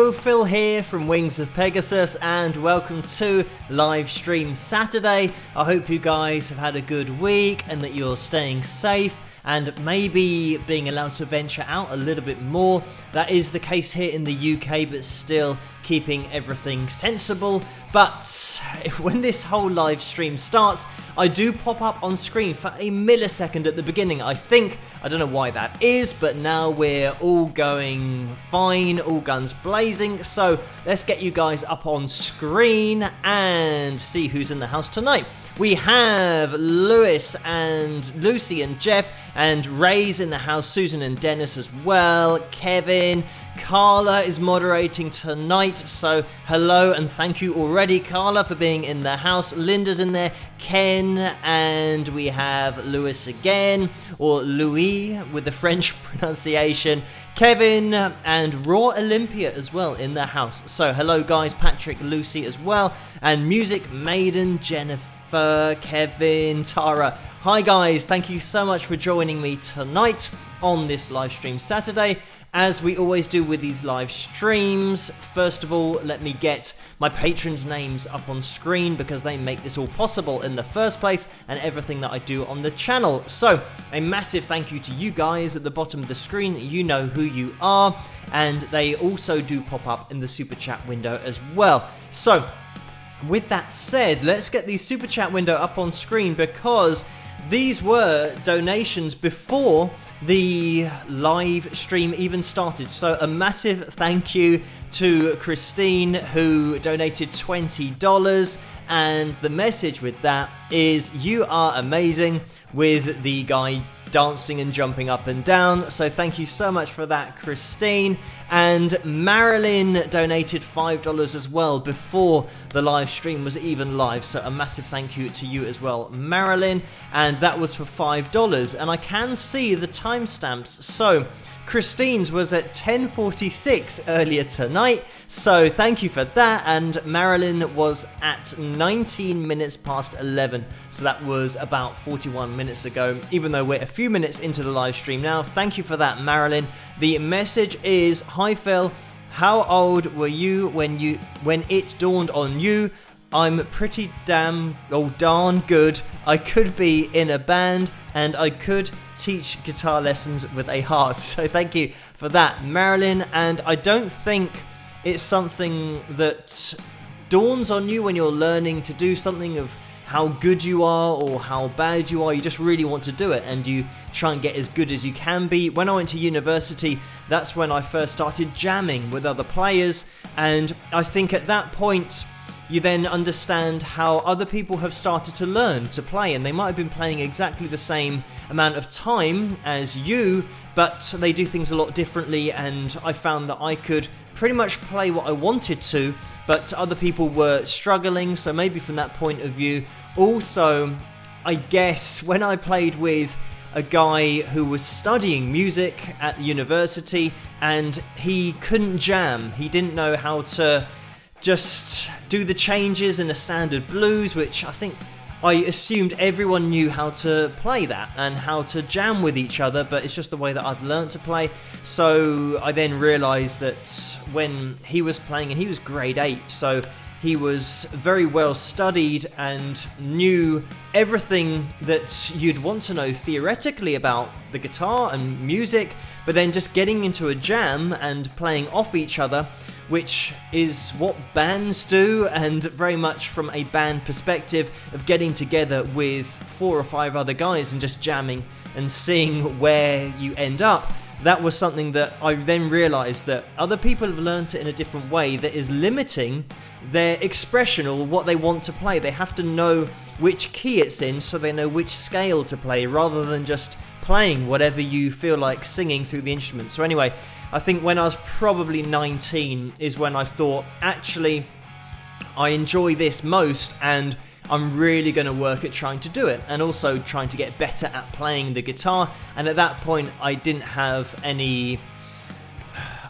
Hello, Phil here from Wings of Pegasus, and welcome to Live Stream Saturday. I hope you guys have had a good week and that you're staying safe and maybe being allowed to venture out a little bit more. That is the case here in the UK, but still keeping everything sensible. But when this whole live stream starts, I do pop up on screen for a millisecond at the beginning. I don't know why that is, but now we're all going fine, all guns blazing. So let's get you guys up on screen and see who's in the house tonight. We have Lewis and Lucy and Jeff and Ray's in the house, Susan and Dennis as well, Kevin, Carla is moderating tonight, so hello and thank you already, Carla, for being in the house. Linda's in there, Ken, and we have Lewis again, or Louis with the French pronunciation, Kevin, and Raw Olympia as well in the house. So hello guys, Patrick, Lucy as well, and Music Maiden, Jennifer, Kevin, Tara. Hi guys, thank you so much for joining me tonight on this live stream Saturday. As we always do with these live streams, first of all, let me get my patrons' names up on screen because they make this all possible in the first place and everything that I do on the channel. So, a massive thank you to you guys at the bottom of the screen. You know who you are, and they also do pop up in the super chat window as well. So, with that said, let's get the super chat window up on screen because these were donations before the live stream even started. So a massive thank you to Christine who donated $20, and the message with that is you are amazing, with the guy dancing and jumping up and down. So thank you so much for that, Christine. And Marilyn donated $5 as well before the live stream was even live. So a massive thank you to you as well, Marilyn. And that was for $5. And I can see the timestamps. So Christine's was at 10:46 earlier tonight, so thank you for that, and Marilyn was at 19 minutes past 11, so that was about 41 minutes ago, even though we're a few minutes into the live stream now. Thank you for that, Marilyn. The message is, hi Phil, how old were you when it dawned on you? I'm pretty darn good. I could be in a band and I could teach guitar lessons with a heart. So thank you for that, Marilyn. And I don't think it's something that dawns on you when you're learning to do something of how good you are or how bad you are. You just really want to do it and you try and get as good as you can be. When I went to university, that's when I first started jamming with other players, and I think at that point you then understand how other people have started to learn to play, and they might have been playing exactly the same amount of time as you, but they do things a lot differently, and I found that I could pretty much play what I wanted to, but other people were struggling, so maybe from that point of view. Also, I guess when I played with a guy who was studying music at university and he couldn't jam, he didn't know how to just do the changes in a standard blues, which I assumed everyone knew how to play that and how to jam with each other, but it's just the way that I'd learned to play. So I then realised that when he was playing, and he was grade 8, so he was very well studied and knew everything that you'd want to know theoretically about the guitar and music, but then just getting into a jam and playing off each other, which is what bands do, and very much from a band perspective of getting together with 4 or 5 other guys and just jamming and seeing where you end up. That was something that I then realised that other people have learned it in a different way that is limiting their expression or what they want to play. They have to know which key it's in so they know which scale to play, rather than just playing whatever you feel like singing through the instrument. So anyway, I think when I was probably 19 is when I thought, actually, I enjoy this most and I'm really going to work at trying to do it, and also trying to get better at playing the guitar. And at that point, I didn't have any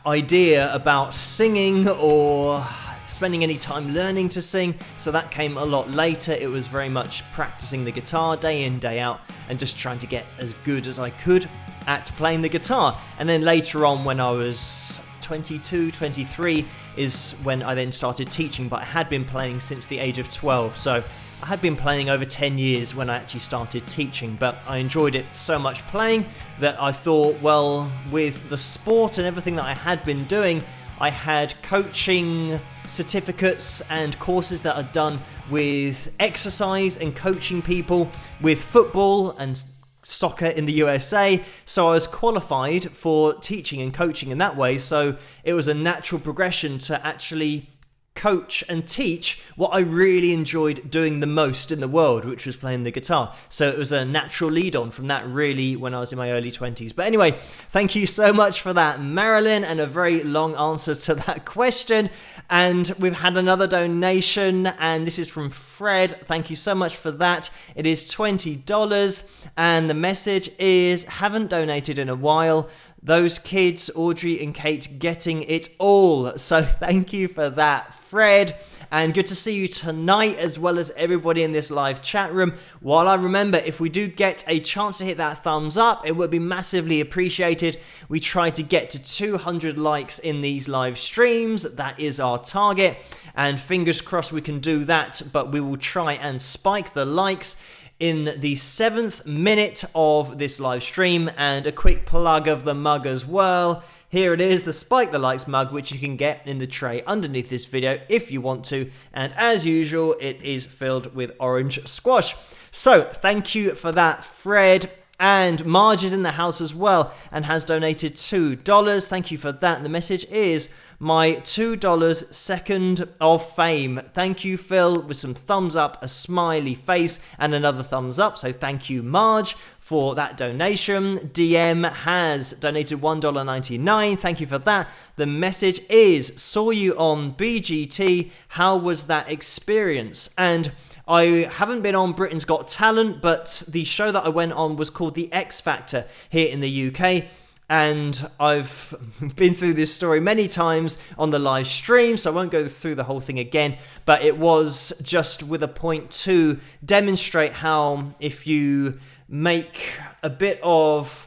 idea about singing or spending any time learning to sing, so that came a lot later. It was very much practicing the guitar day in, day out, and just trying to get as good as I could at playing the guitar. And then later on, when I was 22, 23 is when I then started teaching, but I had been playing since the age of 12. So I had been playing over 10 years when I actually started teaching, but I enjoyed it so much playing that I thought, well, with the sport and everything that I had been doing, I had coaching certificates and courses that I'd done with exercise and coaching people with football and soccer in the USA, so I was qualified for teaching and coaching in that way. So it was a natural progression to actually coach and teach what I really enjoyed doing the most in the world, which was playing the guitar. So it was a natural lead on from that, really, when I was in my early 20s. But anyway, thank you so much for that, Marilyn, and a very long answer to that question. And we've had another donation, and this is from Fred. Thank you so much for that. It is $20, and the message is, haven't donated in a while. Those kids, Audrey and Kate, getting it all. So thank you for that, Fred. And good to see you tonight, as well as everybody in this live chat room. While I remember, if we do get a chance to hit that thumbs up, it would be massively appreciated. We try to get to 200 likes in these live streams. That is our target. And fingers crossed we can do that, but we will try and spike the likes in the 7th minute of this live stream. And a quick plug of the mug as well. Here it is, the Spike the Likes mug, which you can get in the tray underneath this video if you want to. And as usual, it is filled with orange squash. So thank you for that, Fred. And Marge is in the house as well and has donated $2. Thank you for that. And the message is, my $2 second of fame. Thank you, Phil, with some thumbs up, a smiley face, and another thumbs up. So thank you, Marge, for that donation. DM has donated $1.99. Thank you for that. The message is, saw you on BGT. How was that experience? And I haven't been on Britain's Got Talent, but the show that I went on was called The X Factor here in the UK. And I've been through this story many times on the live stream, so I won't go through the whole thing again. But it was just with a point to demonstrate how if you make a bit of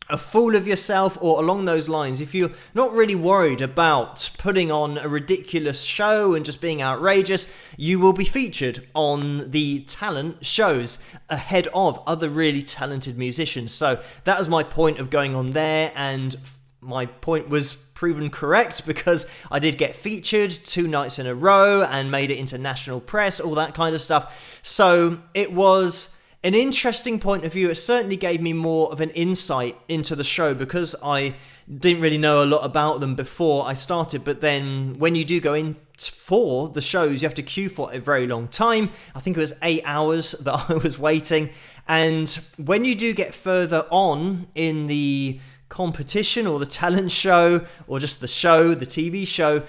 a fool of yourself, or along those lines, if you're not really worried about putting on a ridiculous show and just being outrageous, you will be featured on the talent shows ahead of other really talented musicians. So that was my point of going on there, and my point was proven correct because I did get featured 2 nights in a row and made it into national press, all that kind of stuff. So it was an interesting point of view. It certainly gave me more of an insight into the show because I didn't really know a lot about them before I started. But then when you do go in for the shows, you have to queue for a very long time. I think it was 8 hours that I was waiting. And when you do get further on in the competition or the talent show or just the show, the TV show,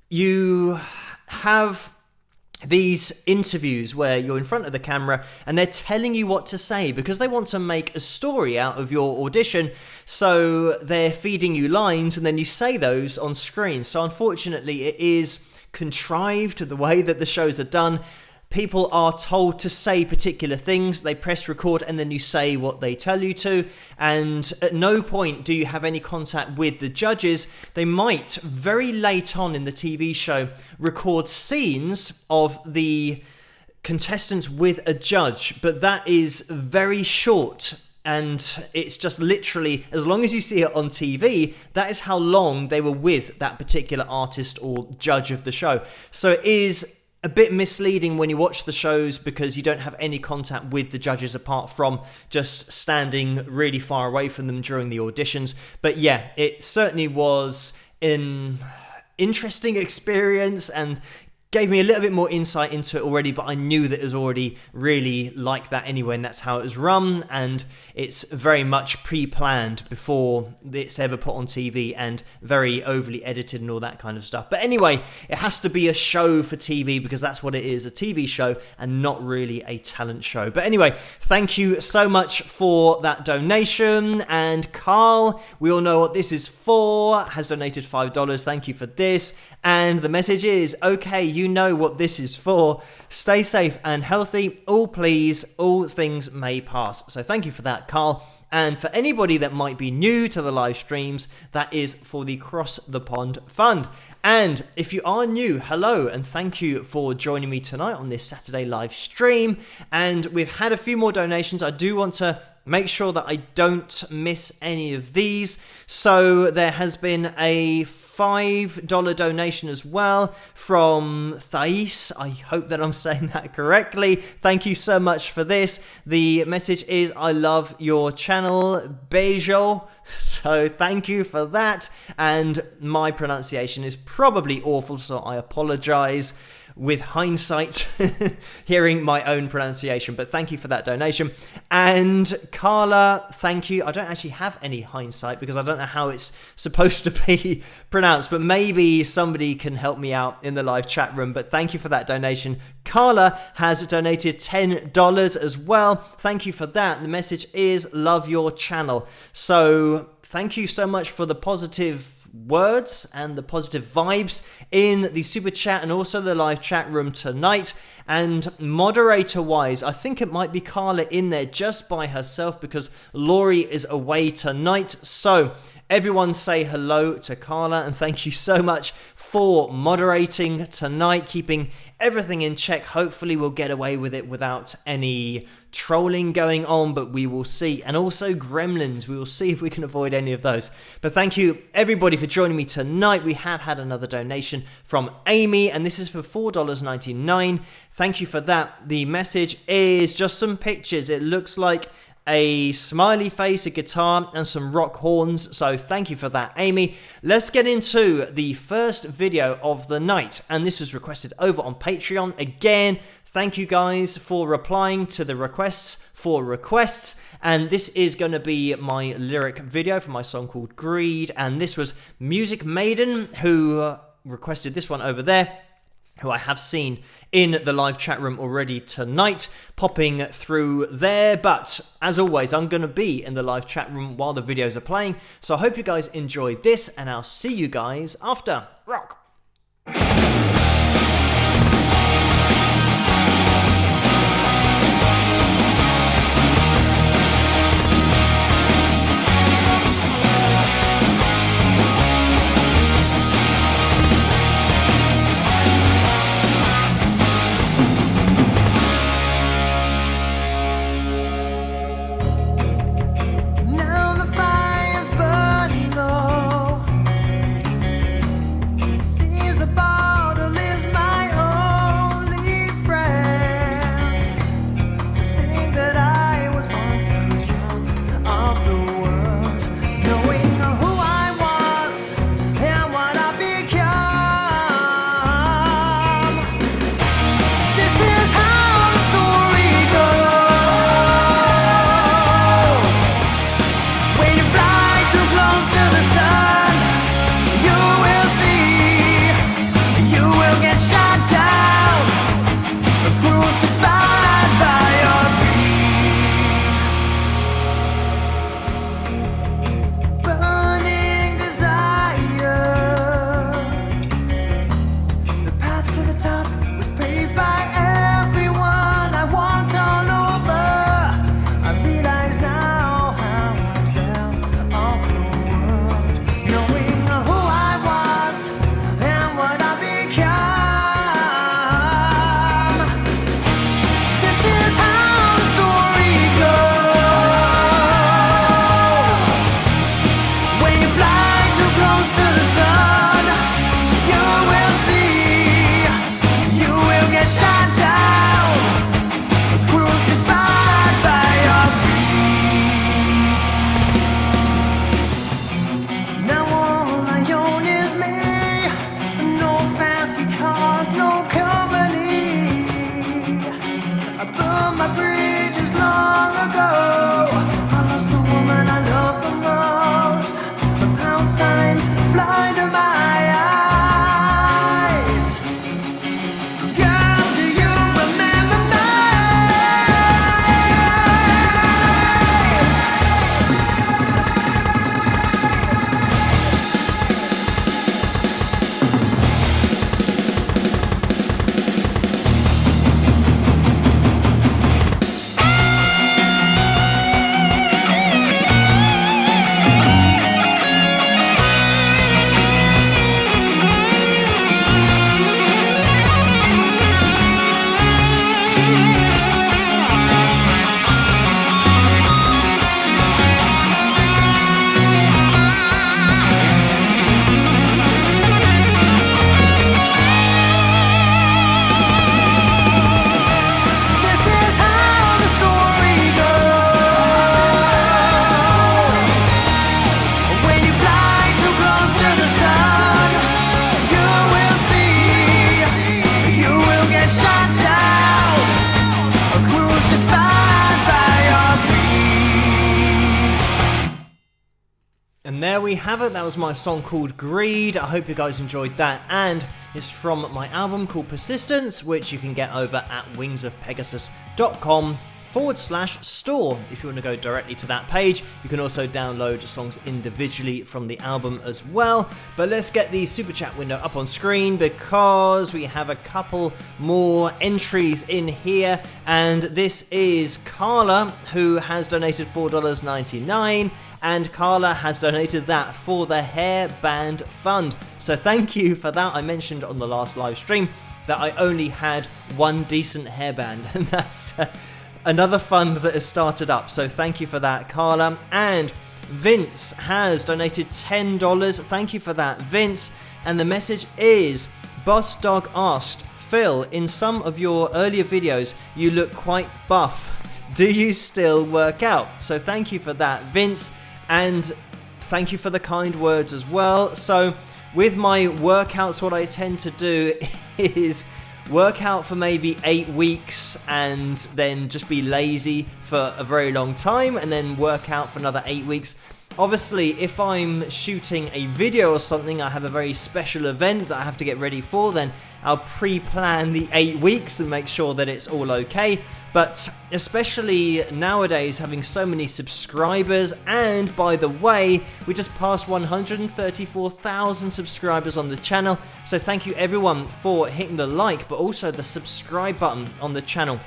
you have these interviews where you're in front of the camera and they're telling you what to say because they want to make a story out of your audition. So they're feeding you lines and then you say those on screen. So unfortunately, it is contrived the way that the shows are done. People are told to say particular things. They press record and then you say what they tell you to. And at no point do you have any contact with the judges. They might, very late on in the TV show, record scenes of the contestants with a judge. But that is very short. And it's just literally, as long as you see it on TV, that is how long they were with that particular artist or judge of the show. So it is a bit misleading when you watch the shows because you don't have any contact with the judges apart from just standing really far away from them during the auditions. But yeah, it certainly was an interesting experience and gave me a little bit more insight into it already, but I knew that it was already really like that anyway, and that's how it was run, and it's very much pre-planned before it's ever put on TV and very overly edited and all that kind of stuff. But anyway, it has to be a show for TV because that's what it is, a TV show and not really a talent show. But anyway, thank you so much for that donation. And Carl, we all know what this is for, has donated $5. Thank you for this. And the message is, okay, you know what this is for. Stay safe and healthy. All please, all things may pass. So thank you for that, Carl. And for anybody that might be new to the live streams, that is for the Cross the Pond Fund. And if you are new, hello, and thank you for joining me tonight on this Saturday live stream. And we've had a few more donations. I do want to make sure that I don't miss any of these. So there has been a $5 donation as well from Thais. I hope that I'm saying that correctly. Thank you so much for this. The message is, I love your channel, Bejo. So thank you for that. And my pronunciation is probably awful, so I apologize with hindsight, hearing my own pronunciation, but thank you for that donation. And Carla, thank you. I don't actually have any hindsight because I don't know how it's supposed to be pronounced, but maybe somebody can help me out in the live chat room. But thank you for that donation. Carla has donated $10 as well. Thank you for that. The message is, love your channel. So thank you so much for the positive words and the positive vibes in the super chat and also the live chat room tonight. And moderator wise, I think it might be Carla in there just by herself because Laurie is away tonight. So everyone say hello to Carla, and thank you so much for moderating tonight, keeping everything in check. Hopefully we'll get away with it without any trolling going on, but we will see. And also gremlins, we will see if we can avoid any of those. But thank you everybody for joining me tonight. We have had another donation from Amy, and this is for $4.99. Thank you for that. The message is just some pictures. It looks like a smiley face, a guitar, and some rock horns. So thank you for that, Amy. Let's get into the first video of the night. And this was requested over on Patreon. Again, thank you guys for replying to the requests for requests. And this is going to be my lyric video for my song called Greed. And this was Music Maiden who requested this one over there, who I have seen in the live chat room already tonight, popping through there. But as always, I'm going to be in the live chat room while the videos are playing. So I hope you guys enjoy this, and I'll see you guys after. Rock! Now the fire's burning low. And there we have it, that was my song called Greed. I hope you guys enjoyed that, and it's from my album called Persistence, which you can get over at wingsofpegasus.com/store. If you want to go directly to that page, you can also download songs individually from the album as well. But let's get the super chat window up on screen because we have a couple more entries in here, and this is Carla, who has donated $4.99. And Carla has donated that for the Hair Band Fund. So thank you for that. I mentioned on the last live stream that I only had one decent hairband, and that's another fund that has started up. So thank you for that, Carla. And Vince has donated $10. Thank you for that, Vince. And the message is, Boss Dog asked, Phil, in some of your earlier videos, you look quite buff. Do you still work out? So thank you for that, Vince. And thank you for the kind words as well. So with my workouts, what I tend to do is work out for maybe 8 weeks and then just be lazy for a very long time and then work out for another 8 weeks. Obviously, if I'm shooting a video or something, I have a very special event that I have to get ready for, then I'll pre-plan the 8 weeks and make sure that it's all okay. But especially nowadays, having so many subscribers, and by the way, we just passed 134,000 subscribers on the channel, so thank you everyone for hitting the like, but also the subscribe button on the channel.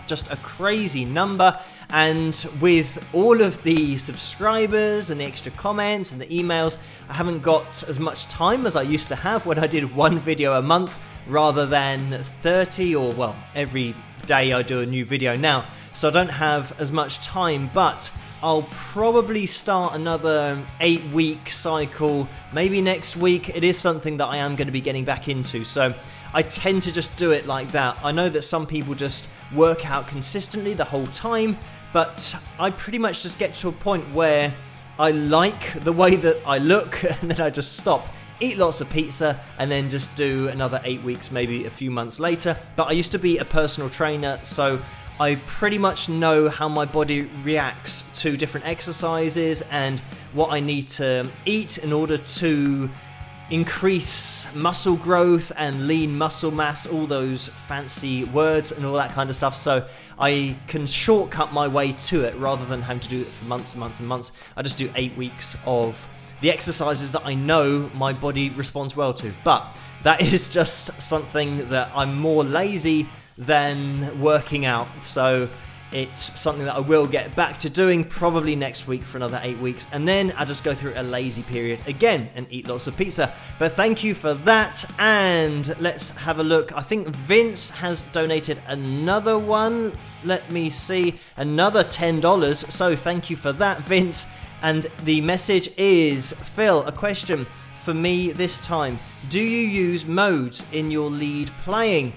Just a crazy number, and with all of the subscribers and the extra comments and the emails, I haven't got as much time as I used to have when I did one video a month rather than 30, or well, every day I do a new video now, so I don't have as much time. But I'll probably start another 8-week cycle maybe next week. It is something that I am going to be getting back into, so I tend to just do it like that. I know that some people just work out consistently the whole time, but I pretty much just get to a point where I like the way that I look and then I just stop. Eat lots of pizza, and then just do another 8 weeks, maybe a few months later. But I used to be a personal trainer, so I pretty much know how my body reacts to different exercises and what I need to eat in order to increase muscle growth and lean muscle mass, all those fancy words and all that kind of stuff. So I can shortcut my way to it rather than having to do it for months and months and months. I just do 8 weeks of the exercises that I know my body responds well to. But that is just something that I'm more lazy than working out. So it's something that I will get back to doing probably next week for another 8 weeks. And then I just go through a lazy period again and eat lots of pizza. But thank you for that. And let's have a look. I think Vince has donated another one. Let me see. Another $10. So thank you for that, Vince. And the message is, Phil, a question for me this time. Do you use modes in your lead playing?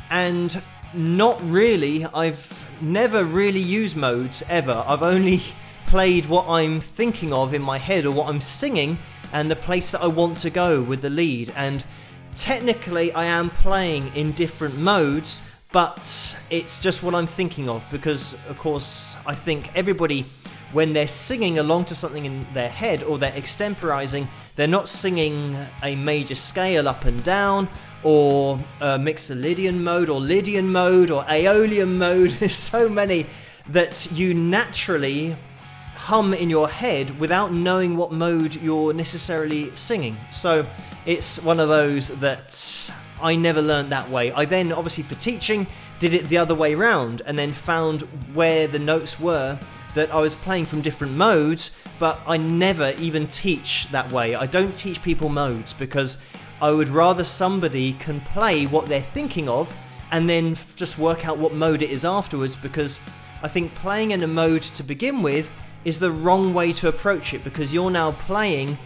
And not really. I've never really used modes ever. I've only played what I'm thinking of in my head or what I'm singing and the place that I want to go with the lead. And technically I am playing in different modes, but it's just what I'm thinking of, because of course I think everybody, when they're singing along to something in their head or they're extemporizing, they're not singing a major scale up and down or Mixolydian mode or Lydian mode or Aeolian mode. There's so many that you naturally hum in your head without knowing what mode you're necessarily singing. So it's one of those that I never learned that way. I then, obviously for teaching, did it the other way round and then found where the notes were that I was playing from different modes, but I never even teach that way. I don't teach people modes because I would rather somebody can play what they're thinking of and then just work out what mode it is afterwards, because I think playing in a mode to begin with is the wrong way to approach it, because you're now playing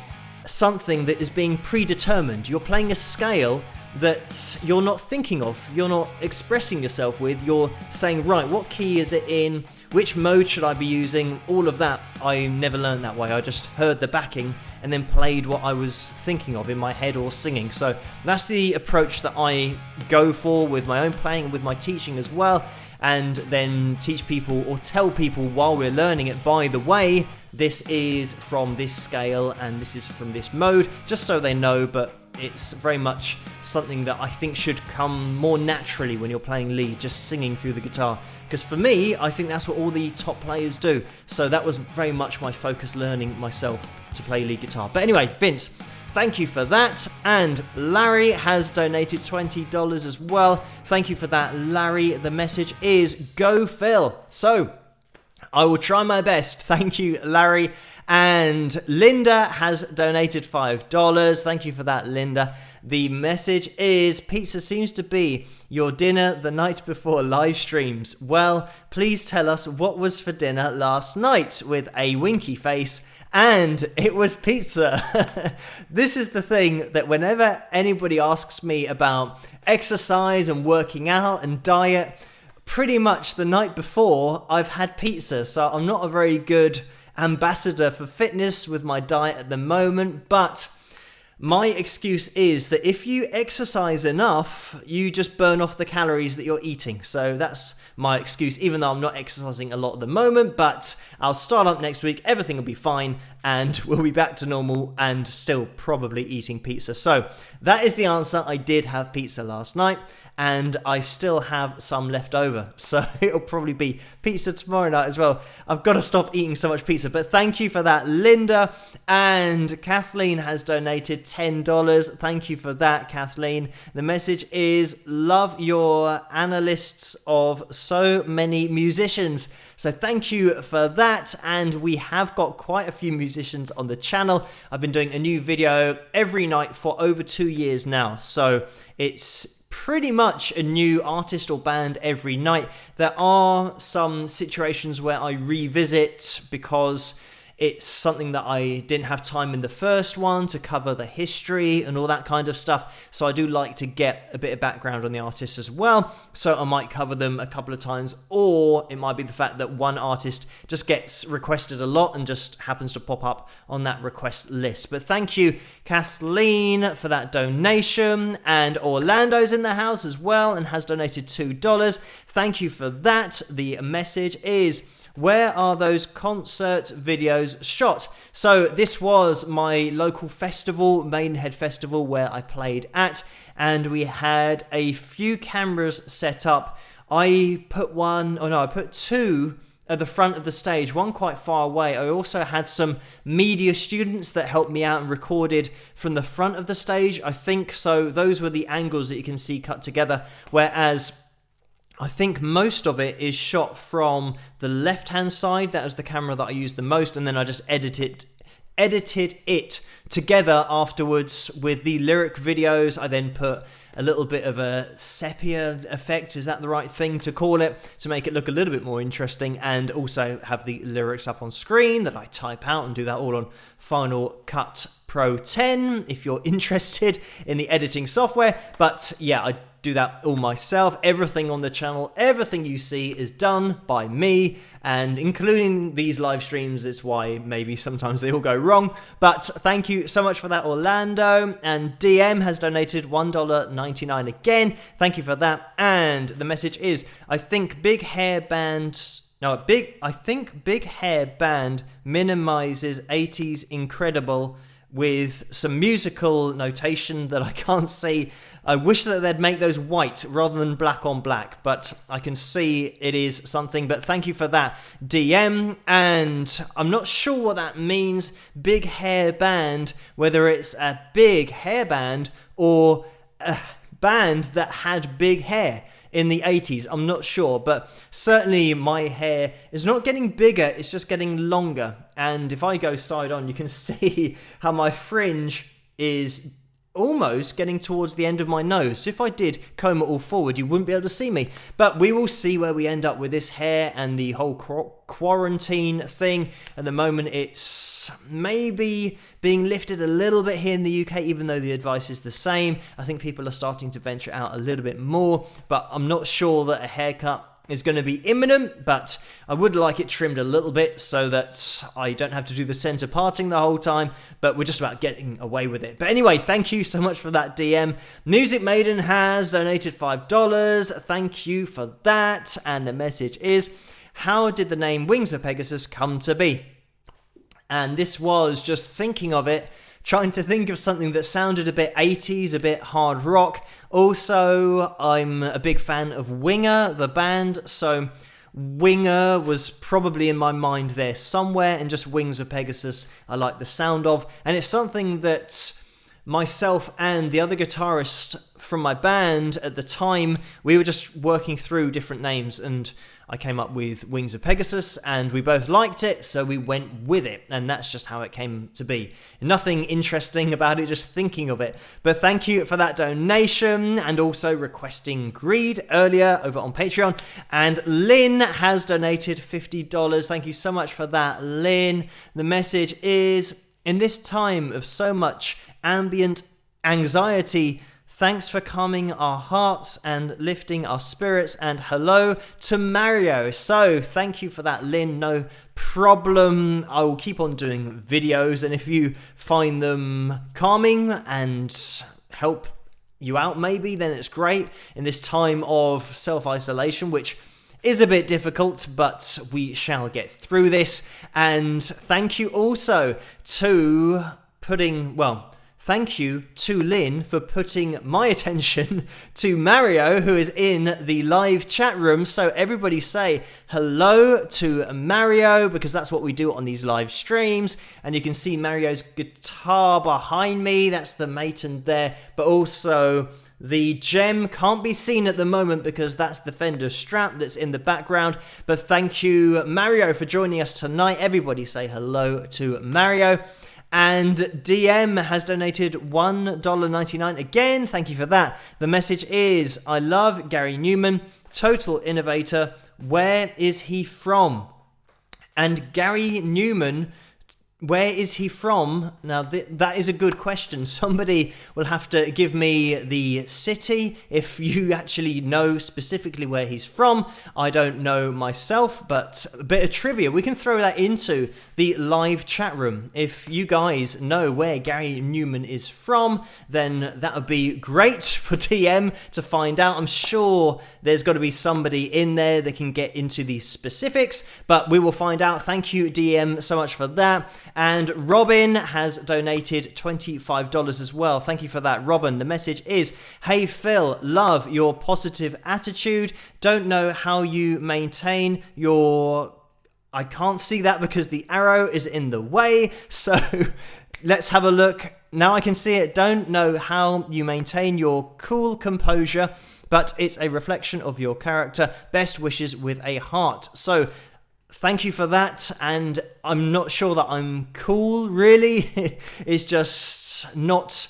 something that is being predetermined. You're playing a scale that you're not thinking of, you're not expressing yourself with. You're saying, right, what key is it in? Which mode should I be using? All of that, I never learned that way. I just heard the backing and then played what I was thinking of in my head or singing. So that's the approach that I go for with my own playing and with my teaching as well. And then teach people or tell people while we're learning it, by the way, this is from this scale and this is from this mode, just so they know, but it's very much something that I think should come more naturally when you're playing lead, just singing through the guitar. Because for me, I think that's what all the top players do. So that was very much my focus, learning myself to play lead guitar. But anyway, Vince, thank you for that. And Larry has donated $20 as well. Thank you for that, Larry. The message is Go Phil. So I will try my best. Thank you, Larry. And Linda has donated $5. Thank you for that, Linda. The message is, pizza seems to be your dinner the night before live streams. Well, please tell us what was for dinner last night, with a winky face. And it was pizza. This is the thing that whenever anybody asks me about exercise and working out and diet, pretty much the night before I've had pizza. So I'm not a very good ambassador for fitness with my diet at the moment, but my excuse is that if you exercise enough, you just burn off the calories that you're eating. So that's my excuse, even though I'm not exercising a lot at the moment, but I'll start up next week, everything will be fine, and we'll be back to normal and still probably eating pizza. So that is the answer. I did have pizza last night, and I still have some left over. So it'll probably be pizza tomorrow night as well. I've got to stop eating so much pizza. But thank you for that, Linda. And Kathleen has donated $10. Thank you for that, Kathleen. The message is, love your analysts of so many musicians. So thank you for that. And we have got quite a few musicians on the channel. I've been doing a new video every night for over 2 years now. So it's pretty much a new artist or band every night. There are some situations where I revisit because it's something that I didn't have time in the first one to cover the history and all that kind of stuff. So I do like to get a bit of background on the artists as well. So I might cover them a couple of times, or it might be the fact that one artist just gets requested a lot and just happens to pop up on that request list. But thank you, Kathleen, for that donation. And Orlando's in the house as well and has donated $2. Thank you for that. The message is, where are those concert videos shot? So this was my local festival, Maidenhead Festival, where I played at, and we had a few cameras set up. I put two at the front of the stage, one quite far away. I also had some media students that helped me out and recorded from the front of the stage, I think. So those were the angles that you can see cut together, whereas I think most of it is shot from the left-hand side. That was the camera that I used the most, and then I just edited it together afterwards with the lyric videos. I then put a little bit of a sepia effect, is that the right thing to call it, to make it look a little bit more interesting, and also have the lyrics up on screen that I type out, and do that all on Final Cut Pro 10 if you're interested in the editing software. But yeah, I do that all myself. Everything on the channel, everything you see is done by me, and including these live streams is why maybe sometimes they all go wrong. But thank you so much for that, Orlando. And DM has donated $1.99 again. Thank you for that. And the message is, I think big hair band minimizes 80s incredible with some musical notation that I can't see. I wish that they'd make those white rather than black on black, but I can see it is something. But thank you for that, DM. And I'm not sure what that means, big hair band, whether it's a big hair band or a band that had big hair in the 80s. I'm not sure, but certainly my hair is not getting bigger, it's just getting longer. And if I go side on, you can see how my fringe is almost getting towards the end of my nose. So if I did comb it all forward, you wouldn't be able to see me. But we will see where we end up with this hair and the whole quarantine thing. At the moment, it's maybe being lifted a little bit here in the UK, even though the advice is the same. I think people are starting to venture out a little bit more, but I'm not sure that a haircut is going to be imminent, but I would like it trimmed a little bit so that I don't have to do the center parting the whole time, but we're just about getting away with it. But anyway, thank you so much for that, DM. Music Maiden has donated $5. Thank you for that. And the message is, how did the name Wings of Pegasus come to be? And this was just thinking of it, trying to think of something that sounded a bit 80s, a bit hard rock. Also, I'm a big fan of Winger, the band, so Winger was probably in my mind there somewhere, and just Wings of Pegasus I like the sound of. And it's something that myself and the other guitarist from my band at the time, we were just working through different names, and I came up with Wings of Pegasus, and we both liked it, so we went with it, and that's just how it came to be. Nothing interesting about it, just thinking of it. But thank you for that donation, and also requesting Greed earlier over on Patreon. And Lynn has donated $50. Thank you so much for that, Lynn. The message is, in this time of so much ambient anxiety, thanks for calming our hearts and lifting our spirits, and hello to Mario. So thank you for that, Lynn. No problem. I will keep on doing videos, and if you find them calming and help you out maybe, then it's great in this time of self-isolation, which is a bit difficult, but we shall get through this. And thank you also to thank you to Lynn for putting my attention to Mario, who is in the live chat room. So everybody say hello to Mario, because that's what we do on these live streams. And you can see Mario's guitar behind me. That's the Maton there. But also the gem can't be seen at the moment because that's the Fender strap that's in the background. But thank you, Mario, for joining us tonight. Everybody say hello to Mario. And DM has donated $1.99. Again, thank you for that. The message is, I love Gary Newman, total innovator. Where is he from? And Gary Newman, where is he from? Now, that is a good question. Somebody will have to give me the city if you actually know specifically where he's from. I don't know myself, but a bit of trivia. We can throw that into the live chat room. If you guys know where Gary Newman is from, then that would be great for TM to find out. I'm sure there's got to be somebody in there that can get into the specifics, but we will find out. Thank you, DM, so much for that. And Robin has donated $25 as well. Thank you for that, Robin. The message is, hey Phil, love your positive attitude. Don't know how you maintain your... I can't see that because the arrow is in the way. So let's have a look. Now I can see it. Don't know how you maintain your cool composure, but it's a reflection of your character. Best wishes with a heart. So thank you for that, and I'm not sure that I'm cool, really. It's just not...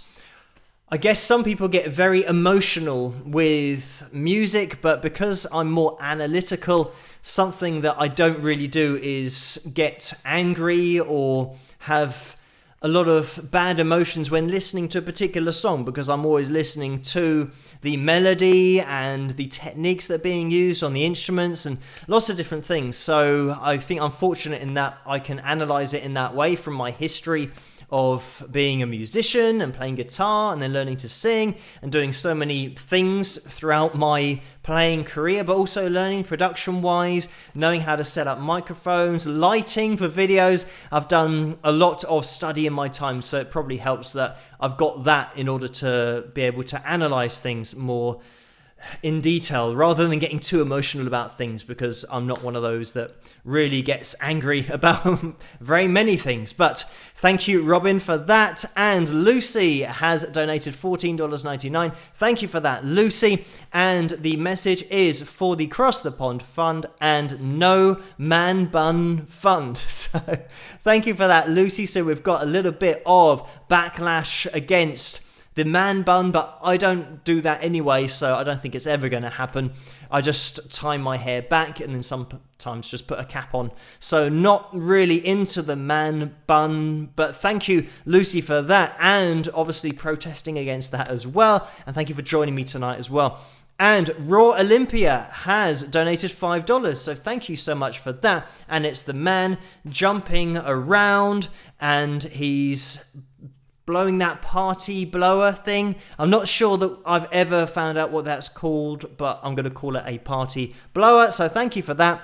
I guess some people get very emotional with music, but because I'm more analytical, something that I don't really do is get angry or have a lot of bad emotions when listening to a particular song, because I'm always listening to the melody and the techniques that are being used on the instruments and lots of different things. So I think I'm fortunate in that I can analyze it in that way from my history of being a musician and playing guitar and then learning to sing and doing so many things throughout my playing career, but also learning production wise, knowing how to set up microphones, lighting for videos. I've done a lot of study in my time, so it probably helps that I've got that in order to be able to analyze things more in detail rather than getting too emotional about things, because I'm not one of those that really gets angry about very many things. But thank you, Robin, for that. And Lucy has donated $14.99. Thank you for that, Lucy. And the message is for the Cross the Pond Fund and No Man Bun Fund. So thank you for that, Lucy. So we've got a little bit of backlash against the man bun, but I don't do that anyway, so I don't think it's ever going to happen. I just tie my hair back and then sometimes just put a cap on. So not really into the man bun, but thank you, Lucy, for that, and obviously protesting against that as well. And thank you for joining me tonight as well. And Raw Olympia has donated $5, so thank you so much for that. And it's the man jumping around, and he's blowing that party blower thing. I'm not sure that I've ever found out what that's called, but I'm going to call it a party blower. So thank you for that.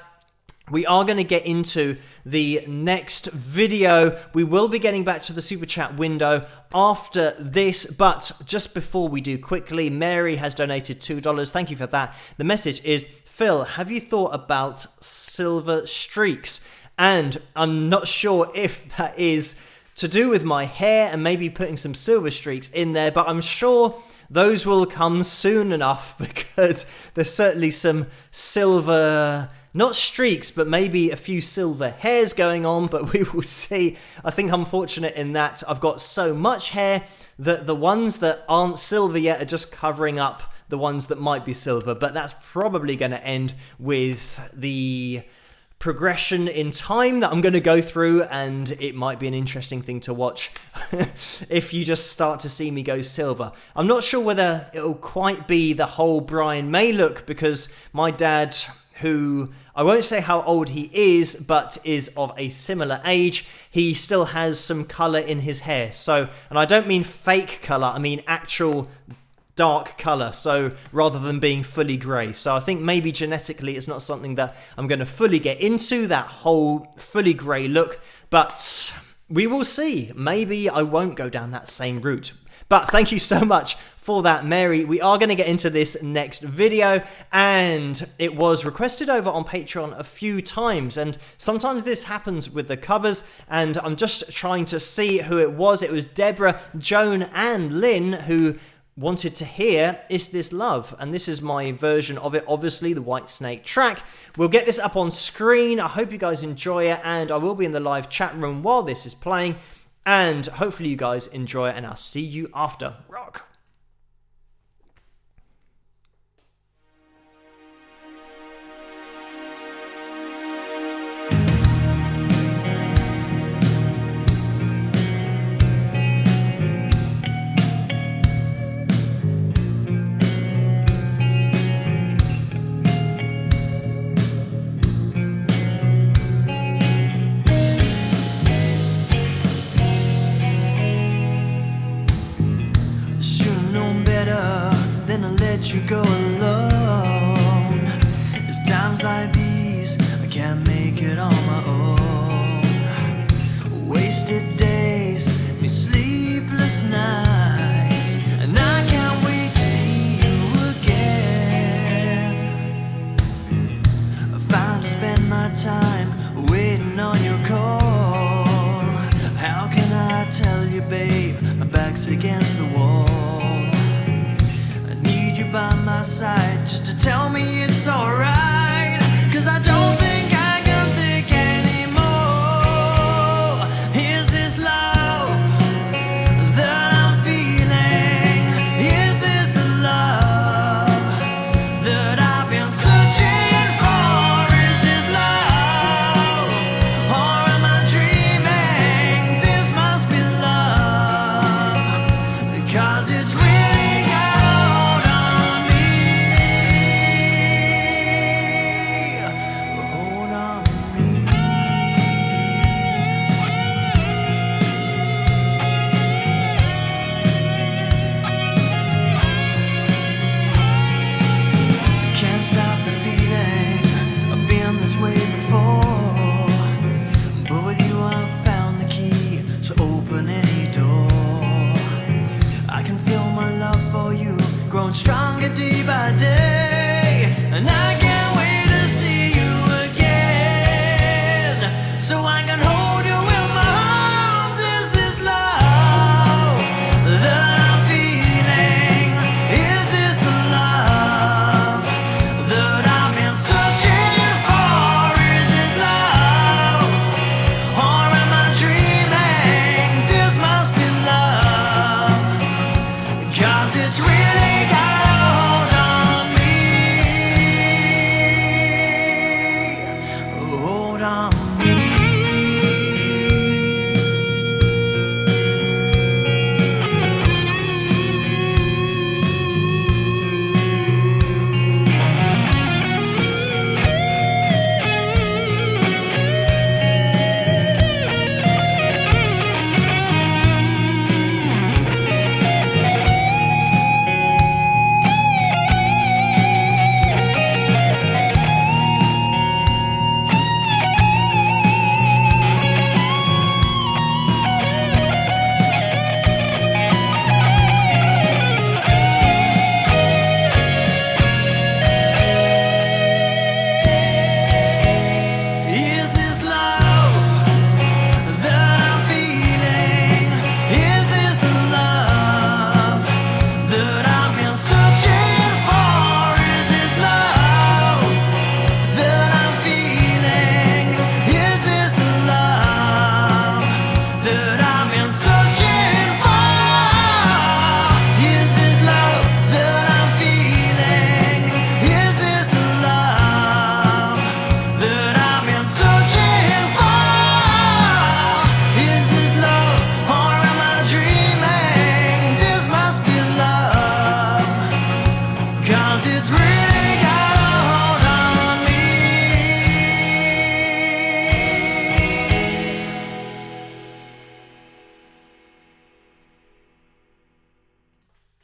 we are going to get into the next video. We will be getting back to the super chat window after this, but just before we do, quickly, Mary has donated $2. Thank you for that. The message is, Phil, have you thought about silver streaks? And I'm not sure if that is to do with my hair and maybe putting some silver streaks in there, but I'm sure those will come soon enough, because there's certainly some silver, not streaks, but maybe a few silver hairs going on, but we will see. I think I'm fortunate in that I've got so much hair that the ones that aren't silver yet are just covering up the ones that might be silver, but that's probably going to end with the progression in time that I'm going to go through, and it might be an interesting thing to watch if you just start to see me go silver. I'm not sure whether it'll quite be the whole Brian May look, because my dad, who I won't say how old he is, but is of a similar age, he still has some colour in his hair. So, and I don't mean fake colour, I mean actual dark colour, so rather than being fully grey. So I think maybe genetically it's not something that I'm going to fully get into, that whole fully grey look, but we will see. Maybe I won't go down that same route. But thank you so much for that, Mary. We are going to get into this next video, and it was requested over on Patreon a few times, and sometimes this happens with the covers, and I'm just trying to see who it was. It was Deborah, Joan, and Lynn who wanted to hear Is This Love, and this is my version of it, obviously the White Snake track. We'll get this up on screen. I hope you guys enjoy it, and I will be in the live chat room while this is playing, and hopefully you guys enjoy it, and I'll see you after. Rock! You go alone. It's times like these I can't make it on my own. Wasted days, me sleepless nights, and I can't wait to see you again. I found to spend my time waiting on your call. How can I tell you, babe, my back's against the wall. By my side just to tell me it's alright, 'cause I don't think I can take anymore. Is this love that I'm feeling? Is this a love that I've been searching for? Is this love, or am I dreaming? This must be love.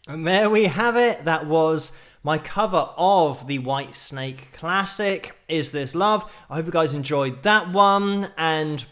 And there we have it. That was my cover of the Whitesnake classic, Is This Love? I hope you guys enjoyed that one. And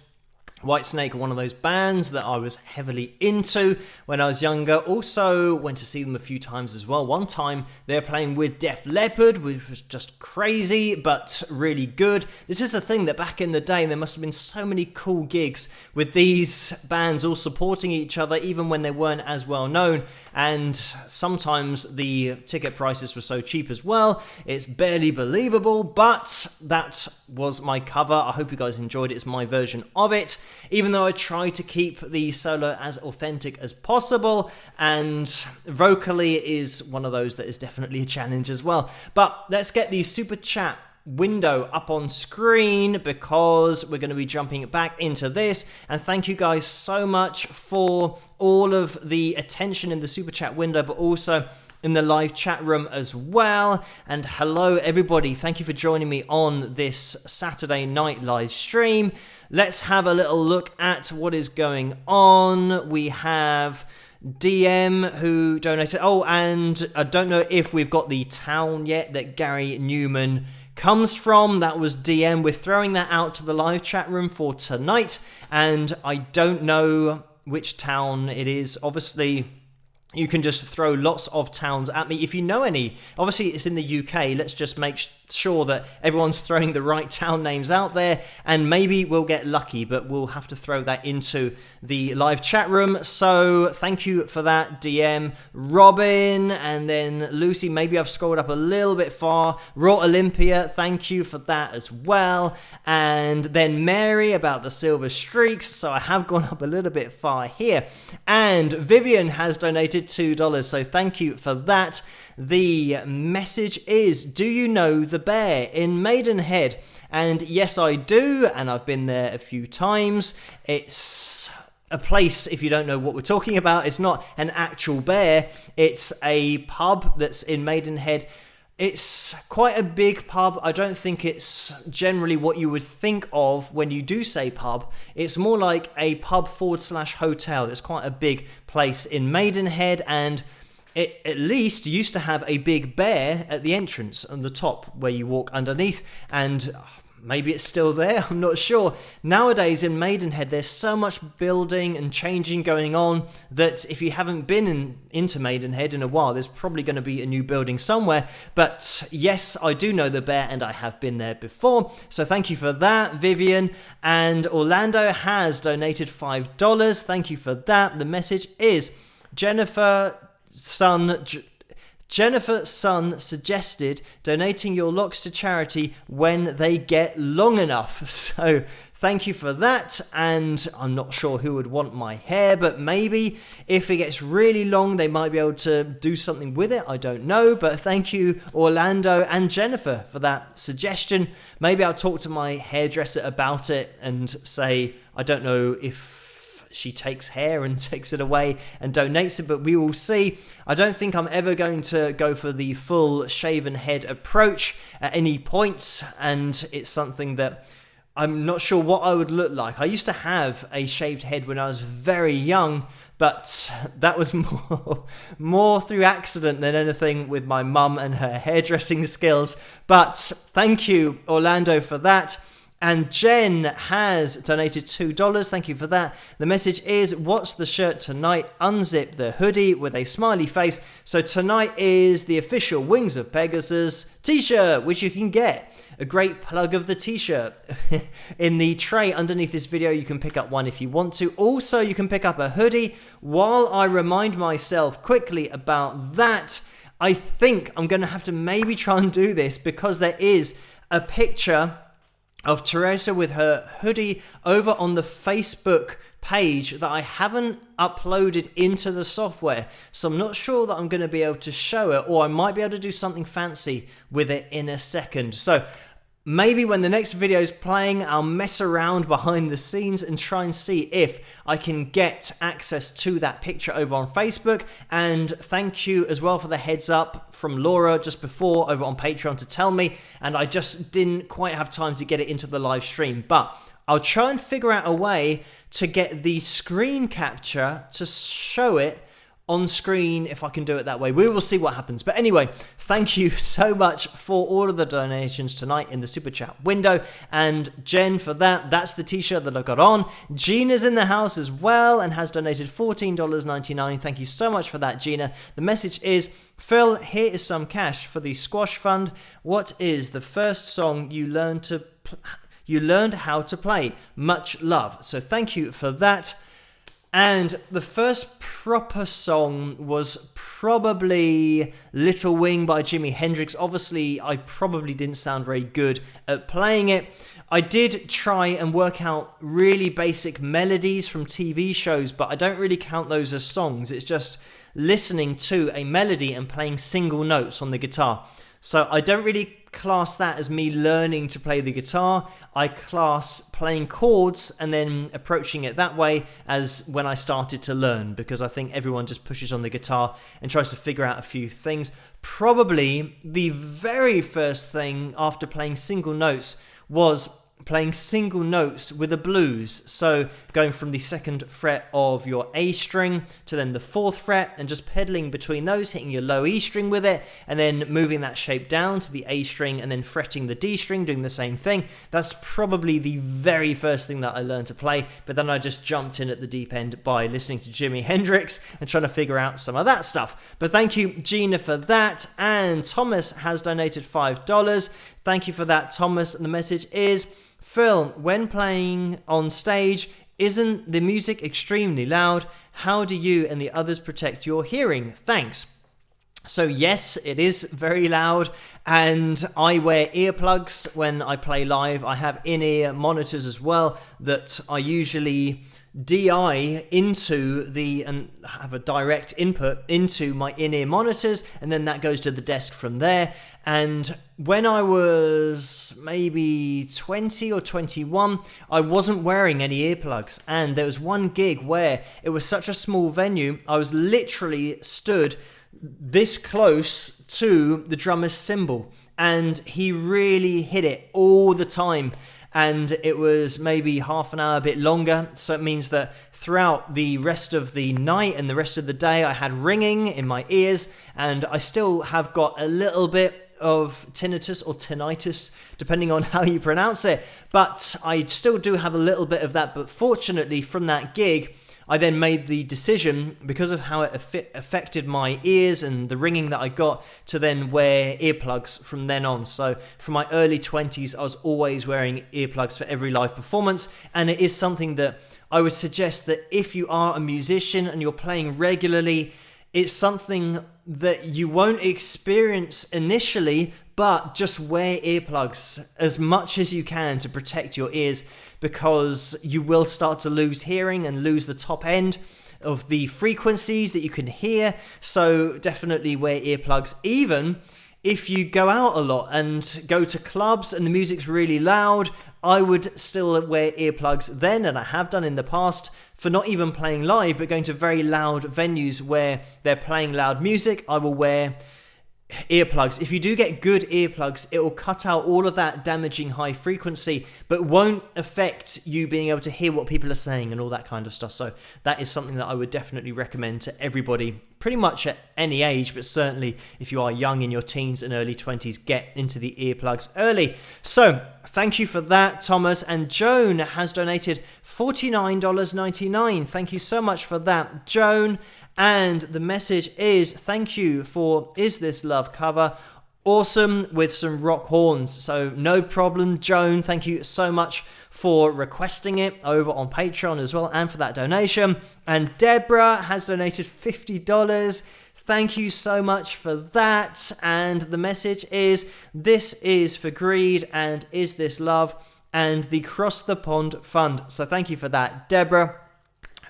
Whitesnake are one of those bands that I was heavily into when I was younger. Also went to see them a few times as well. One time they were playing with Def Leppard, which was just crazy but really good. This is the thing, that back in the day there must have been so many cool gigs with these bands all supporting each other even when they weren't as well known, and sometimes the ticket prices were so cheap as well. It's barely believable, but that was my cover. I hope you guys enjoyed it. It's my version of it, even though I try to keep the solo as authentic as possible, and vocally is one of those that is definitely a challenge as well. But let's get the super chat window up on screen, because we're going to be jumping back into this. And thank you guys so much for all of the attention in the super chat window, but also in the live chat room as well. And hello everybody, thank you for joining me on this Saturday night live stream. Let's have a little look at what is going on. We have DM who donated. Oh, and I don't know if we've got the town yet that Gary Newman comes from. That was DM. We're throwing that out to the live chat room for tonight, and I don't know which town it is. Obviously, you can just throw lots of towns at me if you know any. Obviously, it's in the UK. Let's just make sure that everyone's throwing the right town names out there, and maybe we'll get lucky, but we'll have to throw that into the live chat room. So thank you for that, DM. Robin, and then Lucy. Maybe I've scrolled up a little bit far. Raw Olympia, thank you for that as well. And then Mary about the silver streaks. So I have gone up a little bit far here. And Vivian has donated $2, so thank you for that. The message is, do you know the Bear in Maidenhead? And yes, I do, and I've been there a few times. It's a place, if you don't know what we're talking about, it's not an actual bear. It's a pub that's in Maidenhead. It's quite a big pub. I don't think it's generally what you would think of when you do say pub. It's more like a pub / hotel. It's quite a big place in Maidenhead, and it at least used to have a big bear at the entrance on the top where you walk underneath, and maybe it's still there, I'm not sure. Nowadays in Maidenhead there's so much building and changing going on that if you haven't been into Maidenhead in a while, there's probably going to be a new building somewhere. But yes, I do know the Bear, and I have been there before, so thank you for that, Vivian. And Orlando has donated $5. Thank you for that. The message is, Jennifer Sun suggested donating your locks to charity when they get long enough. So thank you for that. And I'm not sure who would want my hair, but maybe if it gets really long, they might be able to do something with it. I don't know. But thank you, Orlando and Jennifer, for that suggestion. Maybe I'll talk to my hairdresser about it and say, I don't know if she takes hair and takes it away and donates it, but we will see. I don't think I'm ever going to go for the full shaven head approach at any point, and it's something that I'm not sure what I would look like. I used to have a shaved head when I was very young, but that was more through accident than anything with my mum and her hairdressing skills. But thank you, Orlando, for that. And Jen has donated $2. Thank you for that. The message is, what's the shirt tonight? Unzip the hoodie with a smiley face. So tonight is the official Wings of Pegasus t-shirt, which you can get. A great plug of the t-shirt. In the tray underneath this video, you can pick up one if you want to. Also, you can pick up a hoodie. While I remind myself quickly about that, I think I'm going to have to maybe try and do this, because there is a picture of Teresa with her hoodie over on the Facebook page that I haven't uploaded into the software, so I'm not sure that I'm going to be able to show it, or I might be able to do something fancy with it in a second. So maybe when the next video is playing, I'll mess around behind the scenes and try and see if I can get access to that picture over on Facebook. And thank you as well for the heads up from Laura just before over on Patreon to tell me, and I just didn't quite have time to get it into the live stream, but I'll try and figure out a way to get the screen capture to show it on screen if I can do it that way. We will see what happens. But anyway, thank you so much for all of the donations tonight in the super chat window. And Jen, for that, that's the t-shirt that I got on. Gina's in the house as well and has donated $14.99. Thank you so much for that, Gina. The message is, Phil, here is some cash for the squash fund. What is the first song you learned how to play? Much love. So thank you for that. And the first proper song was probably Little Wing by Jimi Hendrix. Obviously, I probably didn't sound very good at playing it. I did try and work out really basic melodies from TV shows, but I don't really count those as songs. It's just listening to a melody and playing single notes on the guitar. So I don't really class that as me learning to play the guitar. I class playing chords and then approaching it that way as when I started to learn, because I think everyone just pushes on the guitar and tries to figure out a few things. Probably the very first thing after playing single notes was playing single notes with a blues. So going from the 2nd fret of your A string to then the 4th fret and just pedaling between those, hitting your low E string with it, and then moving that shape down to the A string and then fretting the D string, doing the same thing. That's probably the very first thing that I learned to play, but then I just jumped in at the deep end by listening to Jimi Hendrix and trying to figure out some of that stuff. But thank you, Gina, for that. And Thomas has donated $5. Thank you for that, Thomas. And the message is, Phil, when playing on stage, isn't the music extremely loud? How do you and the others protect your hearing? Thanks. So yes, it is very loud, and I wear earplugs when I play live. I have in-ear monitors as well that I usually DI into and have a direct input into my in-ear monitors, and then that goes to the desk from there. And when I was maybe 20 or 21, I wasn't wearing any earplugs, and there was one gig where it was such a small venue, I was literally stood this close to the drummer's cymbal, and he really hit it all the time. And it was maybe half an hour, a bit longer. So it means that throughout the rest of the night and the rest of the day, I had ringing in my ears, and I still have got a little bit of tinnitus or tinnitus, depending on how you pronounce it. But I still do have a little bit of that. But fortunately, from that gig, I then made the decision, because of how it affected my ears and the ringing that I got, to then wear earplugs from then on. So from my early 20s, I was always wearing earplugs for every live performance. And it is something that I would suggest that if you are a musician and you're playing regularly, it's something that you won't experience initially, but just wear earplugs as much as you can to protect your ears, because you will start to lose hearing and lose the top end of the frequencies that you can hear. So definitely wear earplugs, even if you go out a lot and go to clubs and the music's really loud. I would still wear earplugs then, and I have done in the past, for not even playing live, but going to very loud venues where they're playing loud music. I will wear earplugs. If you do get good earplugs, it will cut out all of that damaging high frequency, but won't affect you being able to hear what people are saying and all that kind of stuff. So that is something that I would definitely recommend to everybody, pretty much at any age, but certainly if you are young in your teens and early 20s, get into the earplugs early. So thank you for that, Thomas. And Joan has donated $49.99. Thank you so much for that, Joan. And the message is, thank you for Is This Love cover. Awesome, with some rock horns. So no problem, Joan. Thank you so much for requesting it over on Patreon as well, and for that donation. And Deborah has donated $50. Thank you so much for that. And the message is, this is for Greed and Is This Love and the Cross the Pond Fund. So thank you for that, Deborah,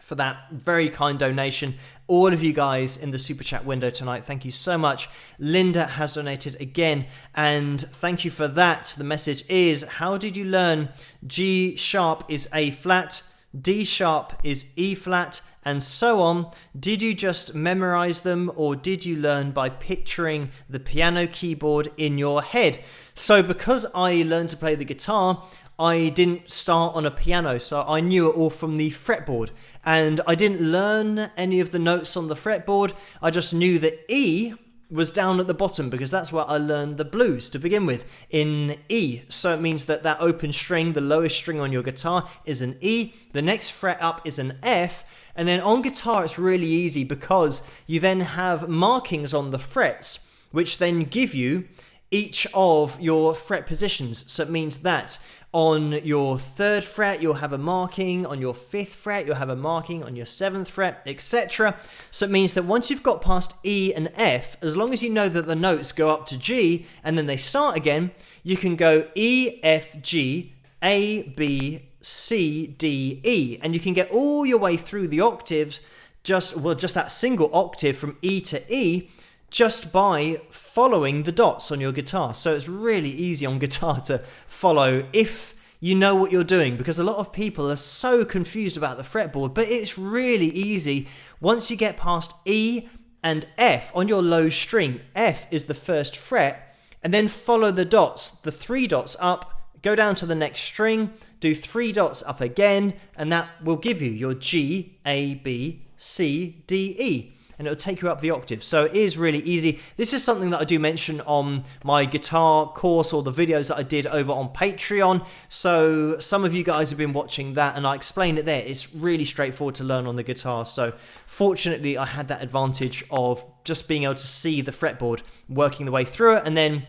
for that very kind donation. All of you guys in the super chat window tonight, thank you so much. Linda has donated again, and thank you for that. The message is, how did you learn G sharp is A flat, D sharp is E flat, and so on? Did you just memorize them, or did you learn by picturing the piano keyboard in your head? So because I learned to play the guitar, I didn't start on a piano, so I knew it all from the fretboard. And I didn't learn any of the notes on the fretboard. I just knew that E was down at the bottom because that's where I learned the blues to begin with, in E. So it means that that open string, the lowest string on your guitar, is an E. The next fret up is an F. And then on guitar, it's really easy because you then have markings on the frets, which then give you each of your fret positions. So it means that on your 3rd fret, you'll have a marking. On your 5th fret, you'll have a marking. On your 7th fret, etc. So it means that once you've got past E and F, as long as you know that the notes go up to G and then they start again, you can go E, F, G, A, B, C, D, E. And you can get all your way through the octaves, just that single octave from E to E, just by following the dots on your guitar. So it's really easy on guitar to follow if you know what you're doing, because a lot of people are so confused about the fretboard, but it's really easy. Once you get past E and F on your low string, F is the 1st fret, and then follow the dots, the 3 dots up, go down to the next string, do 3 dots up again, and that will give you your G, A, B, C, D, E. And it'll take you up the octave. So it is really easy. This is something that I do mention on my guitar course or the videos that I did over on Patreon. So some of you guys have been watching that and I explain it there. It's really straightforward to learn on the guitar. So fortunately, I had that advantage of just being able to see the fretboard working the way through it. And then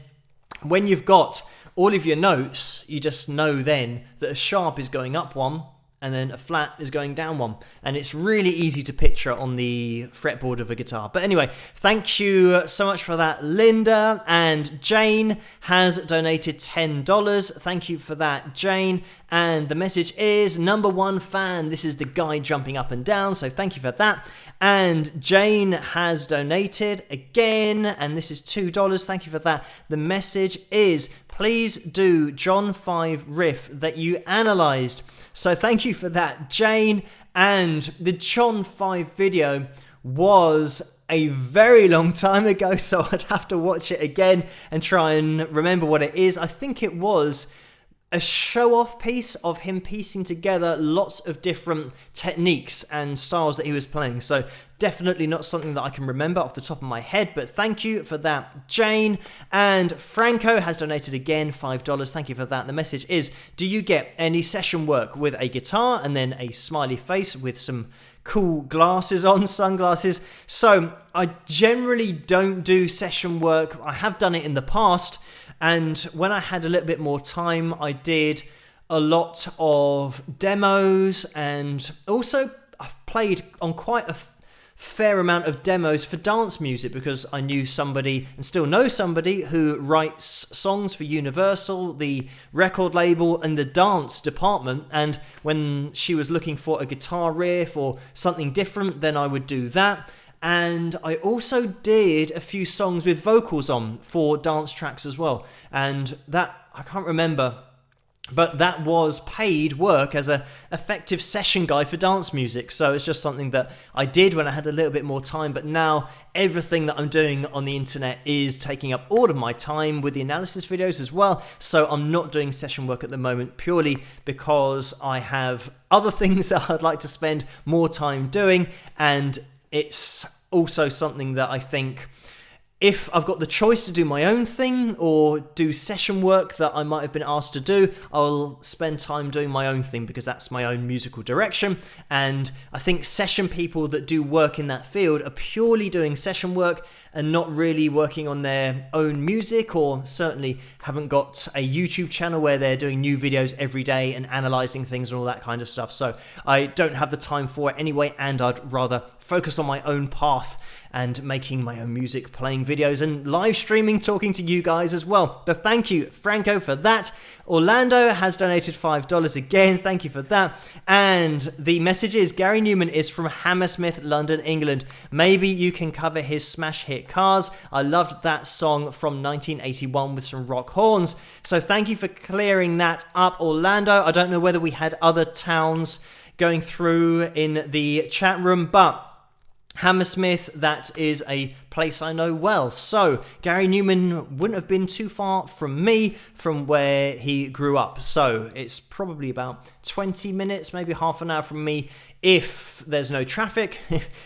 when you've got all of your notes, you just know then that a sharp is going up 1, and then a flat is going down 1. And it's really easy to picture on the fretboard of a guitar. But anyway, thank you so much for that, Linda. And Jane has donated $10. Thank you for that, Jane. And the message is, #1 fan. This is the guy jumping up and down. So thank you for that. And Jane has donated again. And this is $2. Thank you for that. The message is, please do John 5 riff that you analysed. So thank you for that, Jane. And the John 5 video was a very long time ago, so I'd have to watch it again and try and remember what it is. I think it was a show-off piece of him piecing together lots of different techniques and styles that he was playing. So definitely not something that I can remember off the top of my head, but thank you for that, Jane. And Franco has donated again, $5. Thank you for that. The message is, do you get any session work with a guitar? And then a smiley face with some cool glasses on, sunglasses. So I generally don't do session work. I have done it in the past. And when I had a little bit more time, I did a lot of demos, and also I've played on quite a fair amount of demos for dance music because I knew somebody and still know somebody who writes songs for Universal, the record label, and the dance department. And when she was looking for a guitar riff or something different, then I would do that. And I also did a few songs with vocals on for dance tracks as well. And that, I can't remember, but that was paid work as a effective session guy for dance music. So it's just something that I did when I had a little bit more time. But now everything that I'm doing on the internet is taking up all of my time with the analysis videos as well. So I'm not doing session work at the moment purely because I have other things that I'd like to spend more time doing. And it's also something that I think, if I've got the choice to do my own thing or do session work that I might have been asked to do, I'll spend time doing my own thing because that's my own musical direction. And I think session people that do work in that field are purely doing session work and not really working on their own music, or certainly haven't got a YouTube channel where they're doing new videos every day and analysing things and all that kind of stuff. So I don't have the time for it anyway, and I'd rather focus on my own path and making my own music, playing videos and live streaming, talking to you guys as well. But thank you, Franco, for that. Orlando has donated $5 again. Thank you for that. And the message is, Gary Newman is from Hammersmith, London, England. Maybe you can cover his smash hit Cars. I loved that song from 1981 with some rock horns. So thank you for clearing that up, Orlando. I don't know whether we had other towns going through in the chat room, but Hammersmith, that is a place I know well. So Gary Newman wouldn't have been too far from me, from where he grew up. So it's probably about 20 minutes, maybe half an hour from me, if there's no traffic.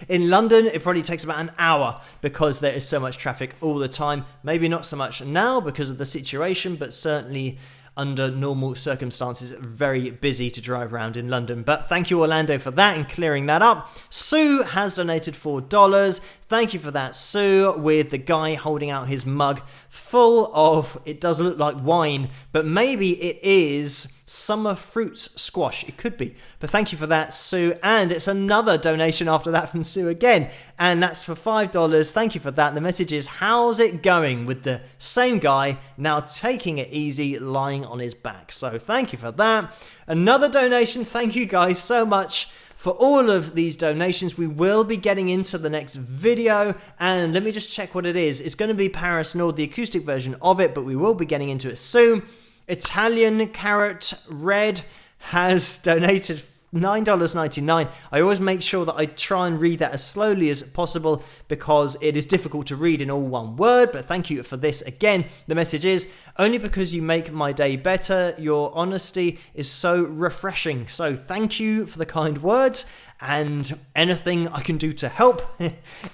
In London, it probably takes about an hour because there is so much traffic all the time. Maybe not so much now because of the situation, but certainly under normal circumstances, very busy to drive around in London. But thank you, Orlando, for that and clearing that up. Sue has donated $4. Thank you for that, Sue, with the guy holding out his mug full of, it does look like wine, but maybe it is summer fruits squash. It could be. But thank you for that, Sue. And it's another donation after that from Sue again. And that's for $5. Thank you for that. And the message is, how's it going with the same guy now taking it easy, lying on his back? So thank you for that. Another donation. Thank you guys so much for all of these donations. We will be getting into the next video, and let me just check what it is. It's going to be Paris Nord, the acoustic version of it, but we will be getting into it soon. Italian Carrot Red has donated $9.99. I always make sure that I try and read that as slowly as possible because it is difficult to read in all one word, but thank you for this again. The message is, only because you make my day better, your honesty is so refreshing. So thank you for the kind words, and anything I can do to help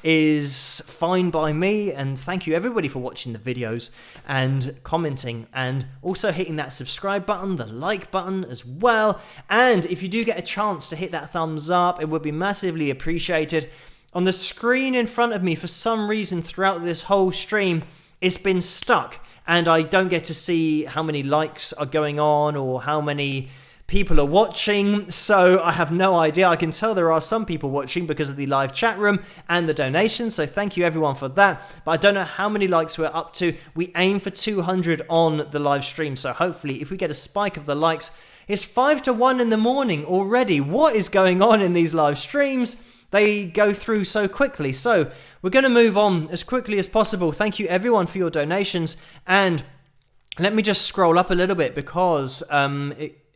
is fine by me. And thank you everybody for watching the videos and commenting, and also hitting that subscribe button, the like button as well. And if you do get a chance to hit that thumbs up, it would be massively appreciated. On the screen in front of me, for some reason throughout this whole stream, it's been stuck, and I don't get to see how many likes are going on or how many people are watching, so I have no idea. I can tell there are some people watching because of the live chat room and the donations, so thank you everyone for that. But I don't know how many likes we're up to. We aim for 200 on the live stream, so hopefully if we get a spike of the likes. It's 5 to 1 in the morning already. What is going on in these live streams? They go through so quickly. So we're going to move on as quickly as possible. Thank you everyone for your donations, and let me just scroll up a little bit because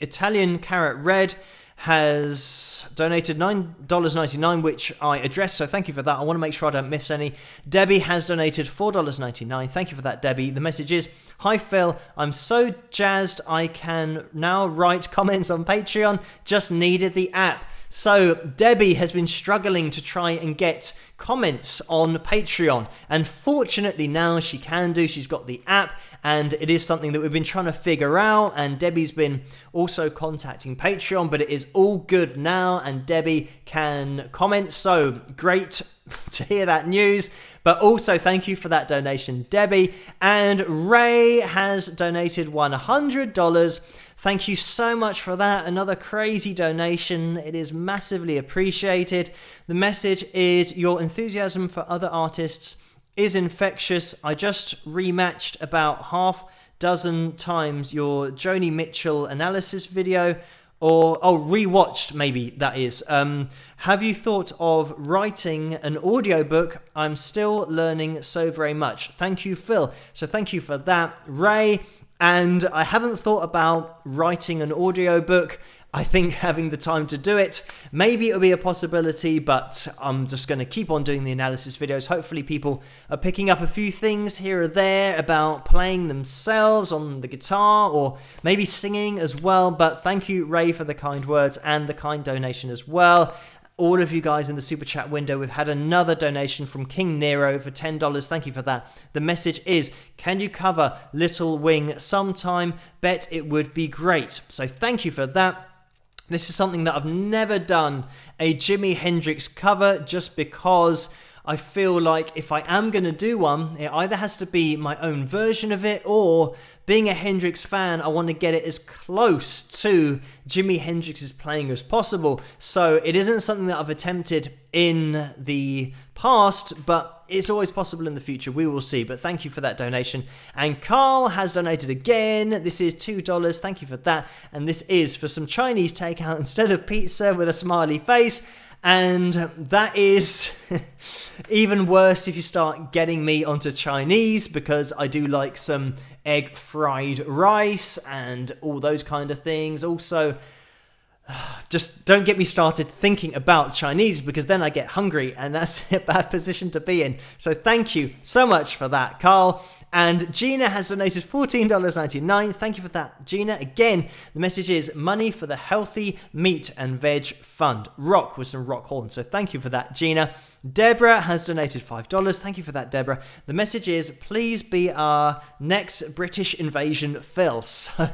Italian Carrot Red has donated $9.99, which I addressed, so thank you for that. I want to make sure I don't miss any. Debbie has donated $4.99. Thank you for that, Debbie. The message is, hi Phil, I'm so jazzed I can now write comments on Patreon. Just needed the app. So Debbie has been struggling to try and get comments on Patreon, and fortunately now she can do. She's got the app, and it is something that we've been trying to figure out, and Debbie's been also contacting Patreon, but it is all good now and Debbie can comment. So great to hear that news. But also thank you for that donation, Debbie. And Ray has donated $100. Thank you so much for that. Another crazy donation. It is massively appreciated. The message is, your enthusiasm for other artists is infectious. I just rematched about half dozen times your Joni Mitchell analysis video, or rewatched maybe that is. Have you thought of writing an audiobook? I'm still learning so very much. Thank you, Phil. So thank you for that, Ray. And I haven't thought about writing an audiobook. I think having the time to do it, maybe it'll be a possibility, but I'm just going to keep on doing the analysis videos. Hopefully people are picking up a few things here or there about playing themselves on the guitar, or maybe singing as well. But thank you, Ray, for the kind words and the kind donation as well. All of you guys in the super chat window, we've had another donation from King Nero for $10. Thank you for that. The message is, can you cover Little Wing sometime? Bet it would be great. So thank you for that. This is something that I've never done, a Jimi Hendrix cover, just because I feel like if I am going to do one, it either has to be my own version of it, or being a Hendrix fan, I want to get it as close to Jimi Hendrix's playing as possible. So it isn't something that I've attempted in the past, but it's always possible in the future. We will see. But thank you for that donation. And Carl has donated again. This is $2. Thank you for that. And this is for some Chinese takeout instead of pizza, with a smiley face. And that is even worse if you start getting me onto Chinese, because I do like some egg fried rice and all those kind of things. Also, just don't get me started thinking about Chinese, because then I get hungry, and that's a bad position to be in. So thank you so much for that, Carl. And Gina has donated $14.99. Thank you for that, Gina. Again, the message is money for the Healthy Meat and Veg Fund. Rock with some rock horn. So thank you for that, Gina. Deborah has donated $5. Thank you for that, Deborah. The message is, please be our next British invasion Phil. So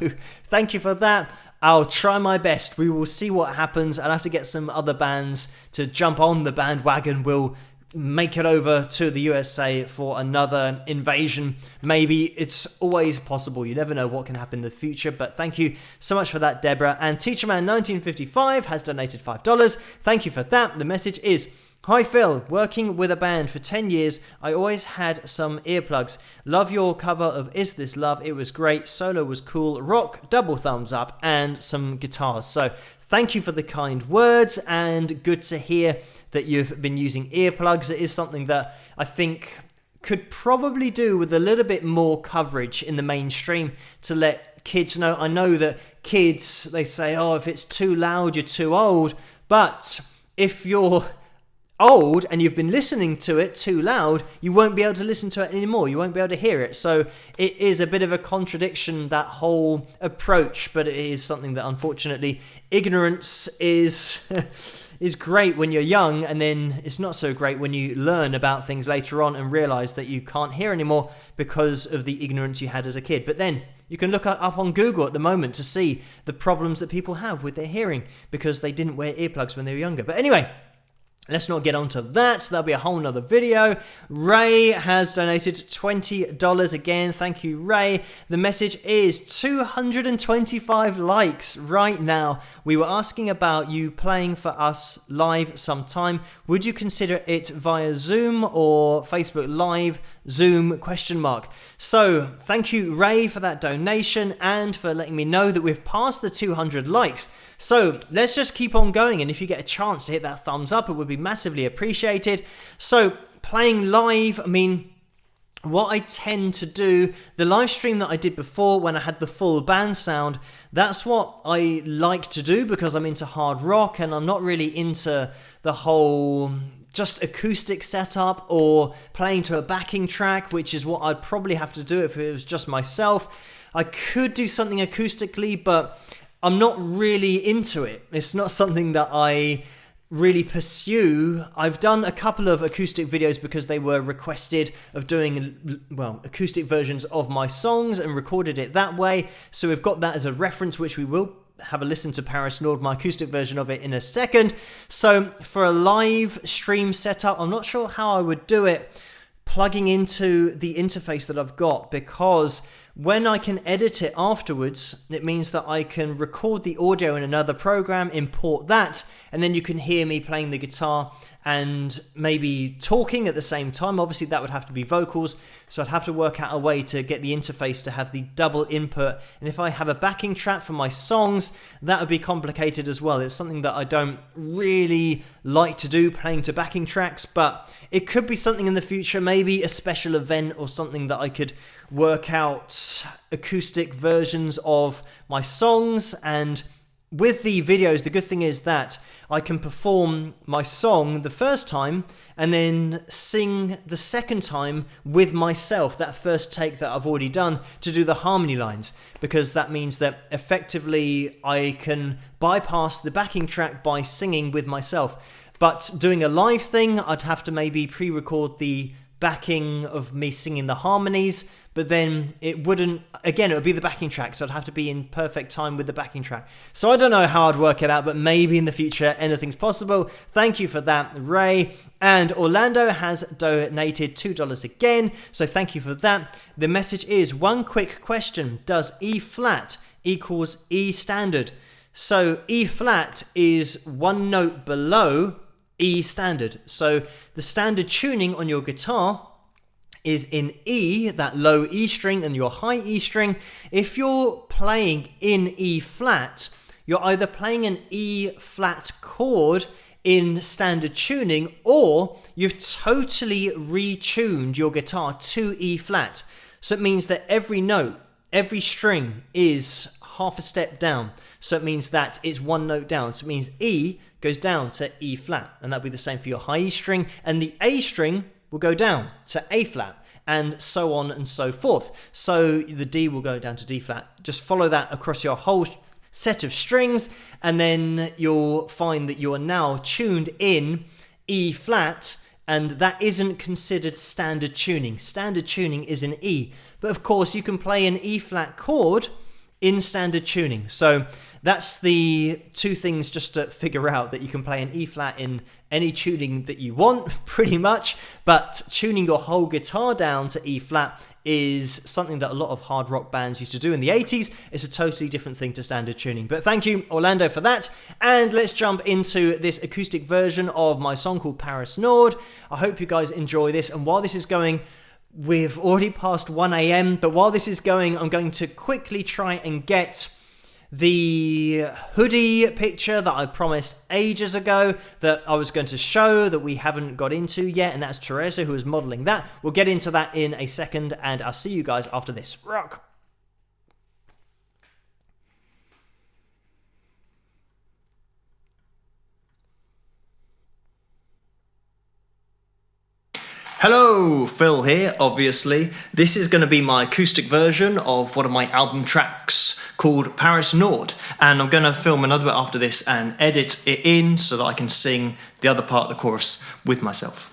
thank you for that. I'll try my best. We will see what happens. I'll have to get some other bands to jump on the bandwagon. We'll make it over to the USA for another invasion. Maybe. It's always possible. You never know what can happen in the future. But thank you so much for that, Deborah. And Teacherman1955 has donated $5. Thank you for that. The message is, hi Phil, working with a band for 10 years, I always had some earplugs. Love your cover of Is This Love? It was great. Solo was cool. Rock, double thumbs up, and some guitars. So thank you for the kind words, and good to hear that you've been using earplugs. It is something that I think could probably do with a little bit more coverage in the mainstream to let kids know. I know that kids, they say, oh, if it's too loud, you're too old. But if you're old and you've been listening to it too loud, you won't be able to listen to it anymore. You won't be able to hear it. So it is a bit of a contradiction, that whole approach, but it is something that, unfortunately, ignorance is is great when you're young, and then it's not so great when you learn about things later on and realize that you can't hear anymore because of the ignorance you had as a kid. But then you can look up on Google at the moment to see the problems that people have with their hearing because they didn't wear earplugs when they were younger. But anyway, let's not get onto that. So that'll be a whole nother video. Ray has donated $20 again. Thank you, Ray. The message is 225 likes right now. We were asking about you playing for us live sometime. Would you consider it via Zoom or Facebook Live? Zoom ? So thank you, Ray, for that donation and for letting me know that we've passed the 200 likes. So let's just keep on going, and if you get a chance to hit that thumbs up, it would be massively appreciated. So playing live, I mean, what I tend to do, the live stream that I did before when I had the full band sound, that's what I like to do because I'm into hard rock and I'm not really into the whole just acoustic setup or playing to a backing track, which is what I'd probably have to do if it was just myself. I could do something acoustically, but I'm not really into it. It's not something that I really pursue. I've done a couple of acoustic videos because they were requested of doing, well, acoustic versions of my songs and recorded it that way. So we've got that as a reference, which we will have a listen to Paris Nord, my acoustic version of it, in a second. So for a live stream setup, I'm not sure how I would do it plugging into the interface that I've got, because when I can edit it afterwards, it means that I can record the audio in another program, import that, and then you can hear me playing the guitar and maybe talking at the same time. Obviously, that would have to be vocals, so I'd have to work out a way to get the interface to have the double input. And if I have a backing track for my songs, that would be complicated as well. It's something that I don't really like to do, playing to backing tracks, but it could be something in the future, maybe a special event or something that I could work out acoustic versions of my songs. And with the videos, the good thing is that I can perform my song the first time and then sing the second time with myself, that first take that I've already done, to do the harmony lines, because that means that effectively I can bypass the backing track by singing with myself. But doing a live thing, I'd have to maybe pre-record the backing of me singing the harmonies, but then it wouldn't, again, it would be the backing track, so I'd have to be in perfect time with the backing track. So I don't know how I'd work it out, but maybe in the future anything's possible. Thank you for that, Ray. And Orlando has donated $2 again, so thank you for that. The message is, one quick question: does E flat equals E standard? So E flat is one note below E standard. So the standard tuning on your guitar is in E, that low E string, and your high E string. If you're playing in E flat, you're either playing an E flat chord in standard tuning, or you've totally retuned your guitar to E flat. So it means that every note, every string is half a step down. So it means that it's one note down. So it means E goes down to E flat, and that'll be the same for your high E string, and the A string will go down to A flat, and so on and so forth. So the D will go down to D flat. Just follow that across your whole set of strings, and then you'll find that you are now tuned in E flat, and that isn't considered standard tuning. Standard tuning is in E, but of course you can play an E flat chord in standard tuning. So that's the two things just to figure out, that you can play an E flat in any tuning that you want, pretty much, but tuning your whole guitar down to E flat is something that a lot of hard rock bands used to do in the 80s. It's a totally different thing to standard tuning. But thank you, Orlando, for that. And let's jump into this acoustic version of my song called Paris Nord. I hope you guys enjoy this. And while this is going, we've already passed 1 a.m., but while this is going, I'm going to quickly try and get the hoodie picture that I promised ages ago that I was going to show that we haven't got into yet, and that's Teresa who is modeling that. We'll get into that in a second, and I'll see you guys after this. Rock! Hello, Phil here, obviously. This is going to be my acoustic version of one of my album tracks called Paris Nord, and I'm going to film another bit after this and edit it in so that I can sing the other part of the chorus with myself.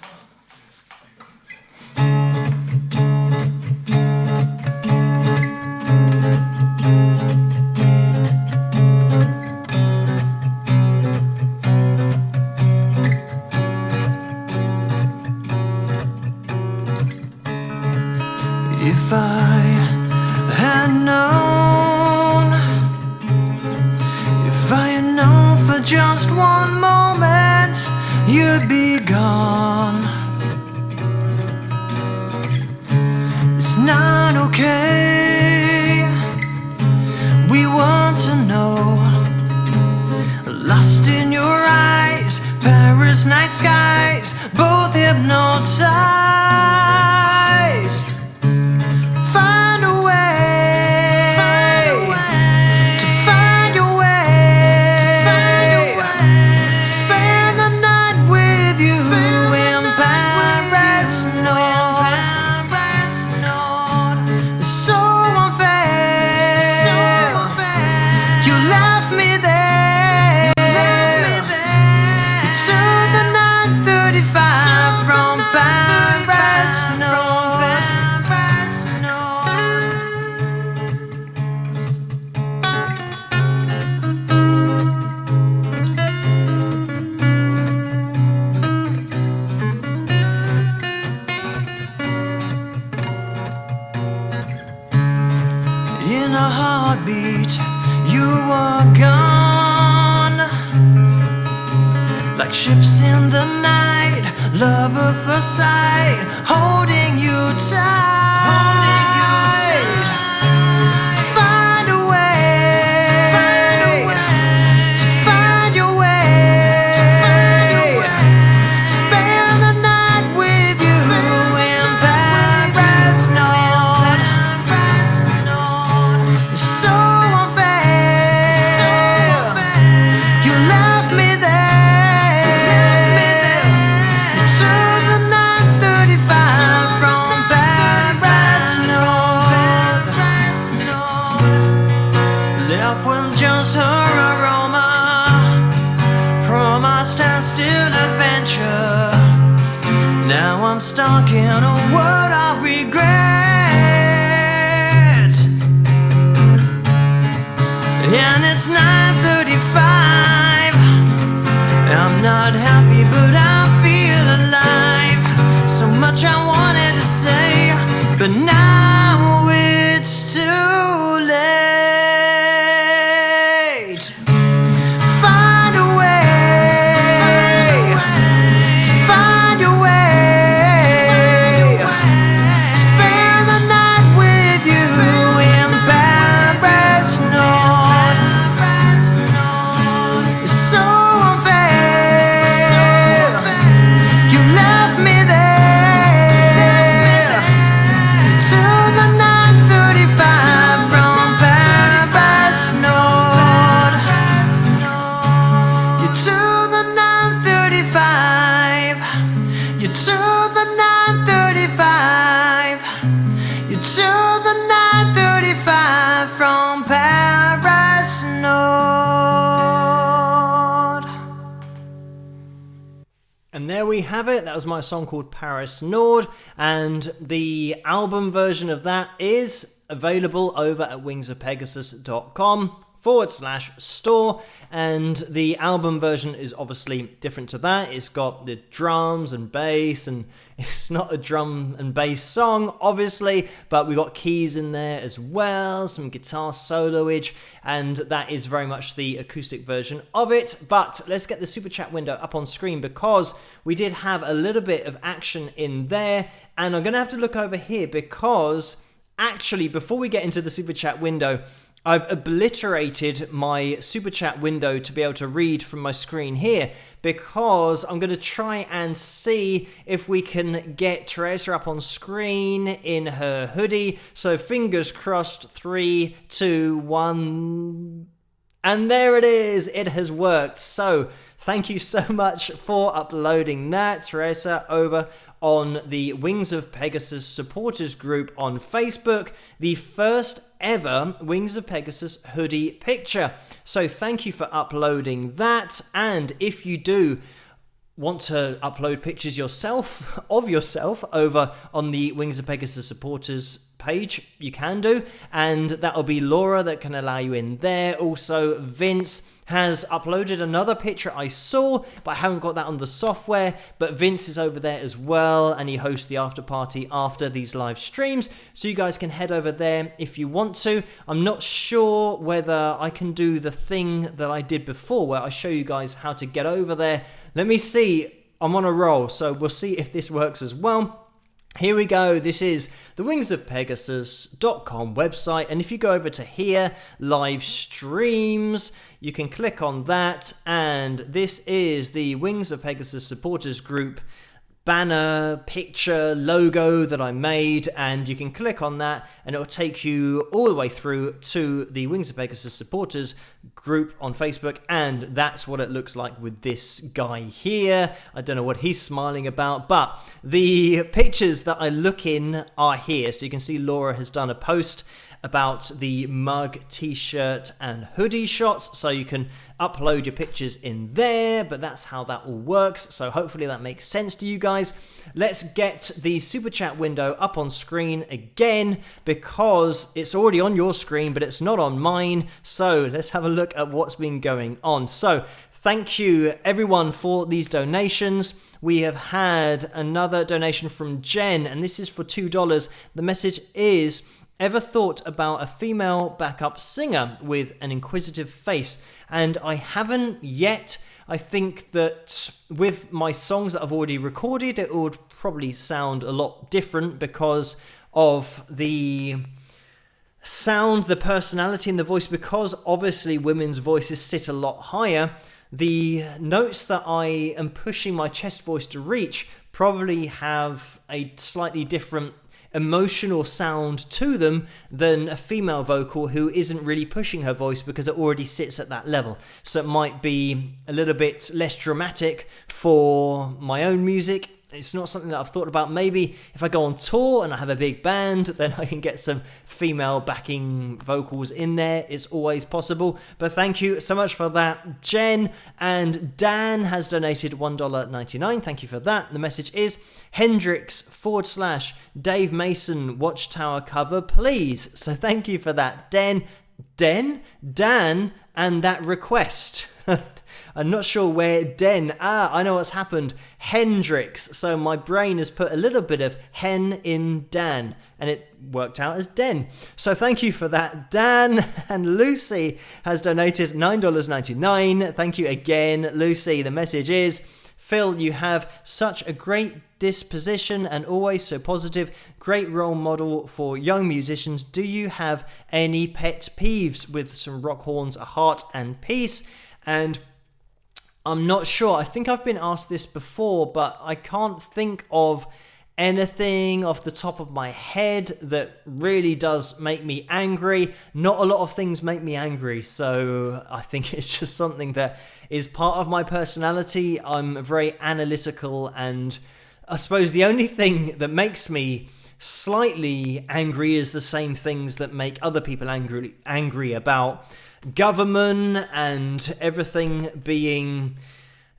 If I had known, if I had known for just one moment you'd be gone, it's not okay. We want to know, lost in your eyes, Paris night skies, both hypnotized. Find a way to find your way, spend the night with you in Paris Nord. It's so unfair, you left me there. You took the 9:35 from Paris Nord. In a heartbeat, you were gone, like ships in the night, love at first sight, holding you tight. Find a way to find your way, spend the night with you in Paris Nord. It's so unfair, you left me there. You took the 9:35 from Paris Nord. Left with just her aroma from our standstill adventure. Now I'm stuck in a world of regret, and it's 9:35. I'm not happy, but I feel alive. So much I wanted to say, but now it's too late. Find a way to find your way, spend the night with you in Paris Nord. It's so unfair, 9:35. You took the 9:35 from Paris North. And there we have it. That was my song called Paris Nord, and the album version of that is available over at wingsofpegasus.com/store, and the album version is obviously different to that. It's got the drums and bass, and it's not a drum and bass song obviously, but we got keys in there as well, some guitar soloage, and that is very much the acoustic version of it. But let's get the super chat window up on screen, because we did have a little bit of action in there, and I'm gonna have to look over here, because actually before we get into the super chat window, I've obliterated my super chat window to be able to read from my screen here, because I'm going to try and see if we can get Teresa up on screen in her hoodie. So fingers crossed, 3, 2, 1, and there it is. It has worked. So thank you so much for uploading that, Teresa, over on the Wings of Pegasus supporters group on Facebook, the first ever Wings of Pegasus hoodie picture. So thank you for uploading that, and if you do want to upload pictures yourself of yourself over on the Wings of Pegasus supporters page, you can do, and that'll be Laura that can allow you in there. Also, Vince has uploaded another picture I saw, but I haven't got that on the software, but Vince is over there as well, and he hosts the after party after these live streams, so you guys can head over there if you want to. I'm not sure whether I can do the thing that I did before where I show you guys how to get over there. Let me see. I'm on a roll, so we'll see if this works as well. Here we go. This is the wingsofpegasus.com website, and if you go over to here, live streams, you can click on that, and this is the Wings of Pegasus supporters group banner, picture, logo that I made, and you can click on that and it'll take you all the way through to the Wings of Pegasus supporters group on Facebook, and that's what it looks like with this guy here. I don't know what he's smiling about, but the pictures that I look in are here. So you can see Laura has done a post about the mug, t-shirt and hoodie shots, so you can upload your pictures in there, but that's how that all works. So hopefully that makes sense to you guys. Let's get the super chat window up on screen again, because it's already on your screen but it's not on mine. So let's have a look at what's been going on. So thank you everyone for these donations. We have had another donation from Jen, and this is for $2. The message is: ever thought about a female backup singer with an inquisitive face? And I haven't yet. I think that with my songs that I've already recorded, it would probably sound a lot different because of the sound, the personality and the voice, because obviously women's voices sit a lot higher. The notes that I am pushing my chest voice to reach probably have a slightly different emotional sound to them than a female vocal who isn't really pushing her voice because it already sits at that level. So it might be a little bit less dramatic for my own music. It's not something that I've thought about. Maybe if I go on tour and I have a big band, then I can get some female backing vocals in there. It's always possible. But thank you so much for that, Jen. And Dan has donated $1.99. Thank you for that. The message is: Hendrix /Dave Mason Watchtower cover, please. So thank you for that, Dan, and that request. I'm not sure where Den. I know what's happened. Hendrix. So my brain has put a little bit of hen in Dan, and it worked out as Den. So thank you for that, Dan. And Lucy has donated $9.99. Thank you again, Lucy. The message is: Phil, you have such a great disposition and always so positive. Great role model for young musicians. Do you have any pet peeves? With some rock horns, a heart and peace. And I'm not sure. I think I've been asked this before, but I can't think of anything off the top of my head that really does make me angry. Not a lot of things make me angry, so I think it's just something that is part of my personality. I'm very analytical and I suppose the only thing that makes me slightly angry is the same things that make other people angry about government and everything being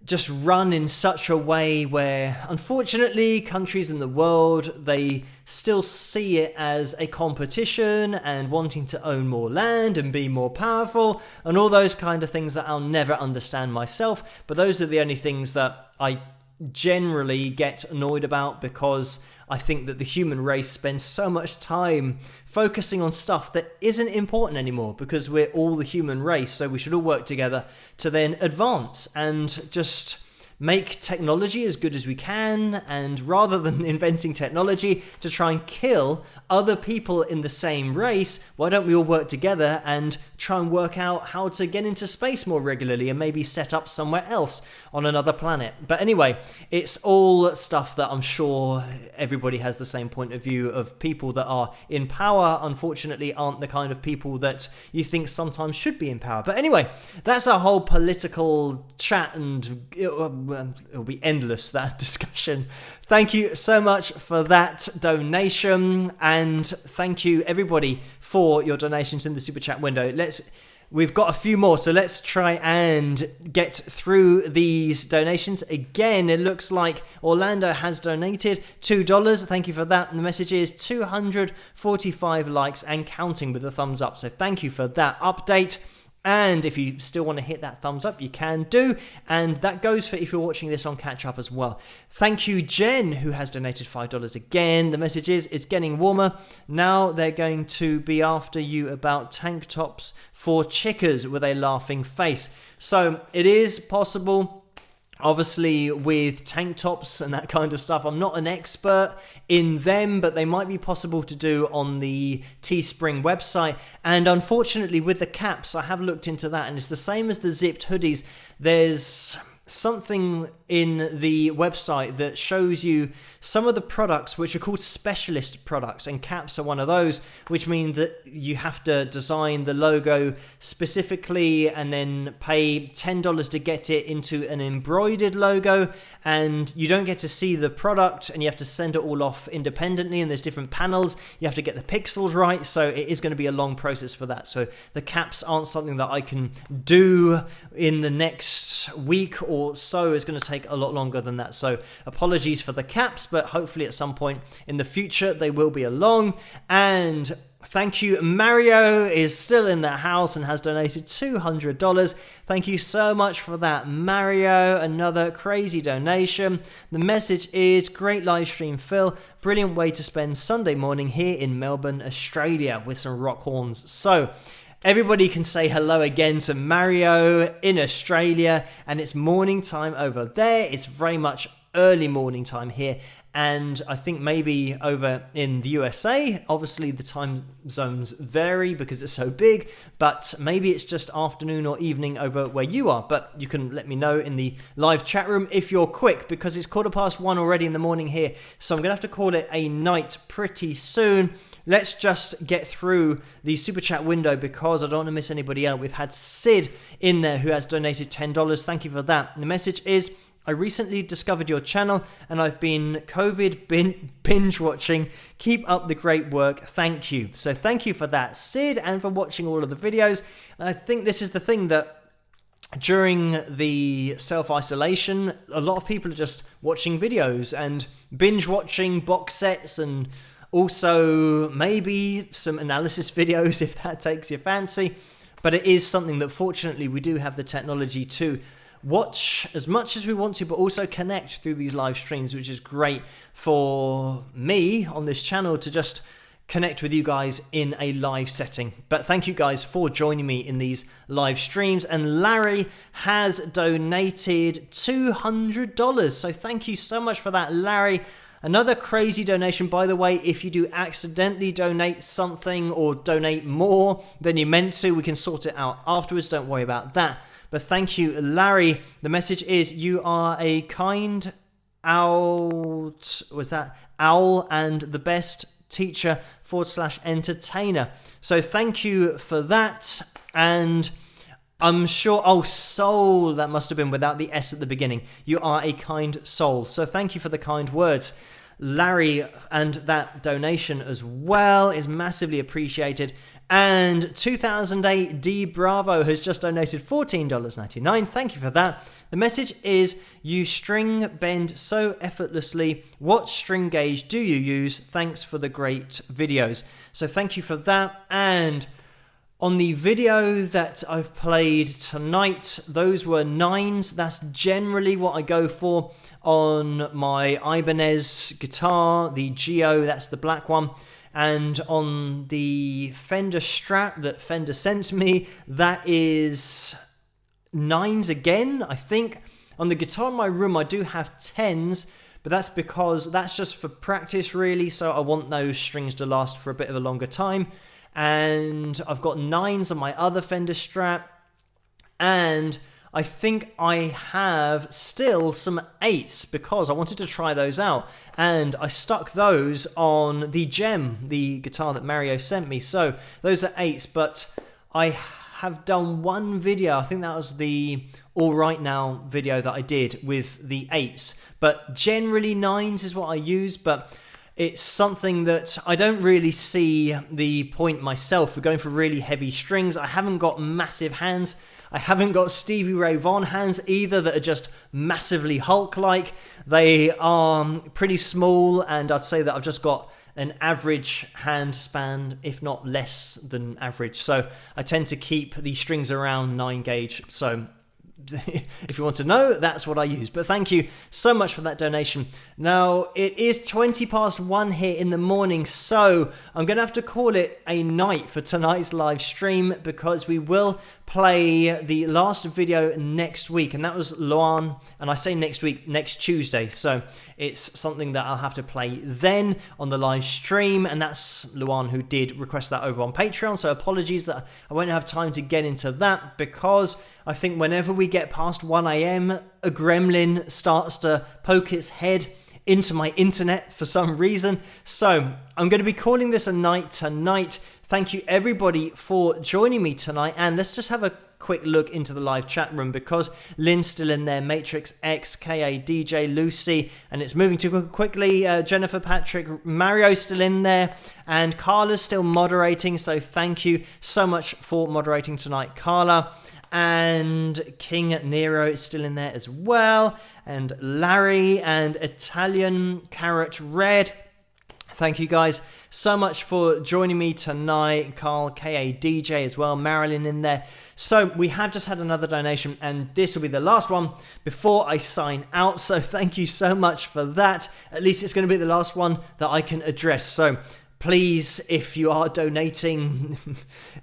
just run in such a way where, unfortunately, countries in the world, they still see it as a competition and wanting to own more land and be more powerful and all those kind of things that I'll never understand myself. But those are the only things that I generally get annoyed about, because I think that the human race spends so much time focusing on stuff that isn't important anymore, because we're all the human race, so we should all work together to then advance and just make technology as good as we can, and rather than inventing technology to try and kill other people in the same race, why don't we all work together and try and work out how to get into space more regularly and maybe set up somewhere else on another planet. But anyway, it's all stuff that I'm sure everybody has the same point of view of. People that are in power, unfortunately, aren't the kind of people that you think sometimes should be in power. But anyway, that's a whole political chat, and it'll be endless, that discussion. Thank you so much for that donation, and thank you everybody for your donations in the super chat window. We've got a few more, so let's try and get through these donations. Again, it looks like Orlando has donated $2. Thank you for that. And the message is 245 likes and counting with a thumbs up. So thank you for that update. And if you still want to hit that thumbs up, you can do. And that goes for if you're watching this on catch up as well. Thank you, Jen, who has donated $5 again. The message is, it's getting warmer. Now they're going to be after you about tank tops for chickers with a laughing face. So it is possible. Obviously, with tank tops and that kind of stuff, I'm not an expert in them, but they might be possible to do on the Teespring website. And unfortunately, with the caps, I have looked into that, and it's the same as the zipped hoodies. There's something in the website that shows you some of the products which are called specialist products, and caps are one of those, which mean that you have to design the logo specifically and then pay $10 to get it into an embroidered logo, and you don't get to see the product, and you have to send it all off independently, and there's different panels. You have to get the pixels right, so it is going to be a long process for that. So the caps aren't something that I can do in the next week or so. It's going to take a lot longer than that, so apologies for the caps, but hopefully at some point in the future they will be along. And thank you, Mario is still in the house and has donated $200. Thank you so much for that, Mario. Another crazy donation. The message is, great live stream, Phil. Brilliant way to spend Sunday morning here in Melbourne, Australia, with some rock horns. So everybody can say hello again to Mario in Australia, and it's morning time over there. It's very much early morning time here, and I think maybe over in the USA, obviously the time zones vary because it's so big, but maybe it's just afternoon or evening over where you are. But you can let me know in the live chat room if you're quick, because it's 1:15 already in the morning here, so I'm gonna have to call it a night pretty soon. Let's just get through the super chat window because I don't want to miss anybody out. We've had Sid in there who has donated $10. Thank you for that. And the message is, I recently discovered your channel and I've been COVID binge watching. Keep up the great work. Thank you. So thank you for that, Sid, and for watching all of the videos. I think this is the thing that during the self-isolation, a lot of people are just watching videos and binge watching box sets, and also maybe some analysis videos if that takes your fancy. But it is something that fortunately we do have the technology to watch as much as we want to, but also connect through these live streams, which is great for me on this channel to just connect with you guys in a live setting. But thank you guys for joining me in these live streams. And Larry has donated $200. So thank you so much for that, Larry. Another crazy donation, by the way. If you do accidentally donate something or donate more than you meant to, we can sort it out afterwards. Don't worry about that. But thank you, Larry. The message is, you are a kind owl and the best teacher / entertainer. So thank you for that. And I'm sure, oh, soul, that must have been without the S at the beginning. You are a kind soul. So thank you for the kind words, Larry, and that donation as well is massively appreciated. And 2008 D Bravo has just donated $14.99. Thank you for that. The message is, you string bend so effortlessly. What string gauge do you use? Thanks for the great videos. So thank you for that. And on the video that I've played tonight, those were 9s. That's generally what I go for on my Ibanez guitar, the Geo, that's the black one. And on the Fender Strat that Fender sent me, that is 9s again, I think. On the guitar in my room, I do have 10s, but that's because that's just for practice, really. So I want those strings to last for a bit of a longer time. And I've got 9s on my other Fender Strat. And I think I have still some 8s because I wanted to try those out. And I stuck those on the Gem, the guitar that Mario sent me. So those are 8s, but I have done one video. I think that was the All Right Now video that I did with the 8s. But generally 9s is what I use, but it's something that I don't really see the point myself for going for really heavy strings. I haven't got massive hands. I haven't got Stevie Ray Vaughan hands either that are just massively Hulk-like. They are pretty small, and I'd say that I've just got an average hand span, if not less than average. So I tend to keep the strings around 9 gauge. So if you want to know, that's what I use. But thank you so much for that donation. Now, it is 1:20 here in the morning, so I'm going to have to call it a night for tonight's live stream because we will play the last video next week, and that was Luan, and I say next week, next Tuesday, so it's something that I'll have to play then on the live stream, and that's Luan who did request that over on Patreon, so apologies that I won't have time to get into that because I think whenever we get past 1 AM, a gremlin starts to poke its head into my internet for some reason. So I'm going to be calling this a night tonight. Thank you everybody for joining me tonight, and let's just have a quick look into the live chat room because Lynn's still in there, Matrix X, KA, DJ, Lucy, and it's moving too quickly. Jennifer, Patrick, Mario's still in there, and Carla's still moderating, so thank you so much for moderating tonight, Carla. And King Nero is still in there as well, and Larry and Italian Carrot Red. Thank you guys so much for joining me tonight. Carl, KA, DJ as well, Marilyn in there. So we have just had another donation, and this will be the last one before I sign out. So thank you so much for that. At least it's going to be the last one that I can address. So please, if you are donating,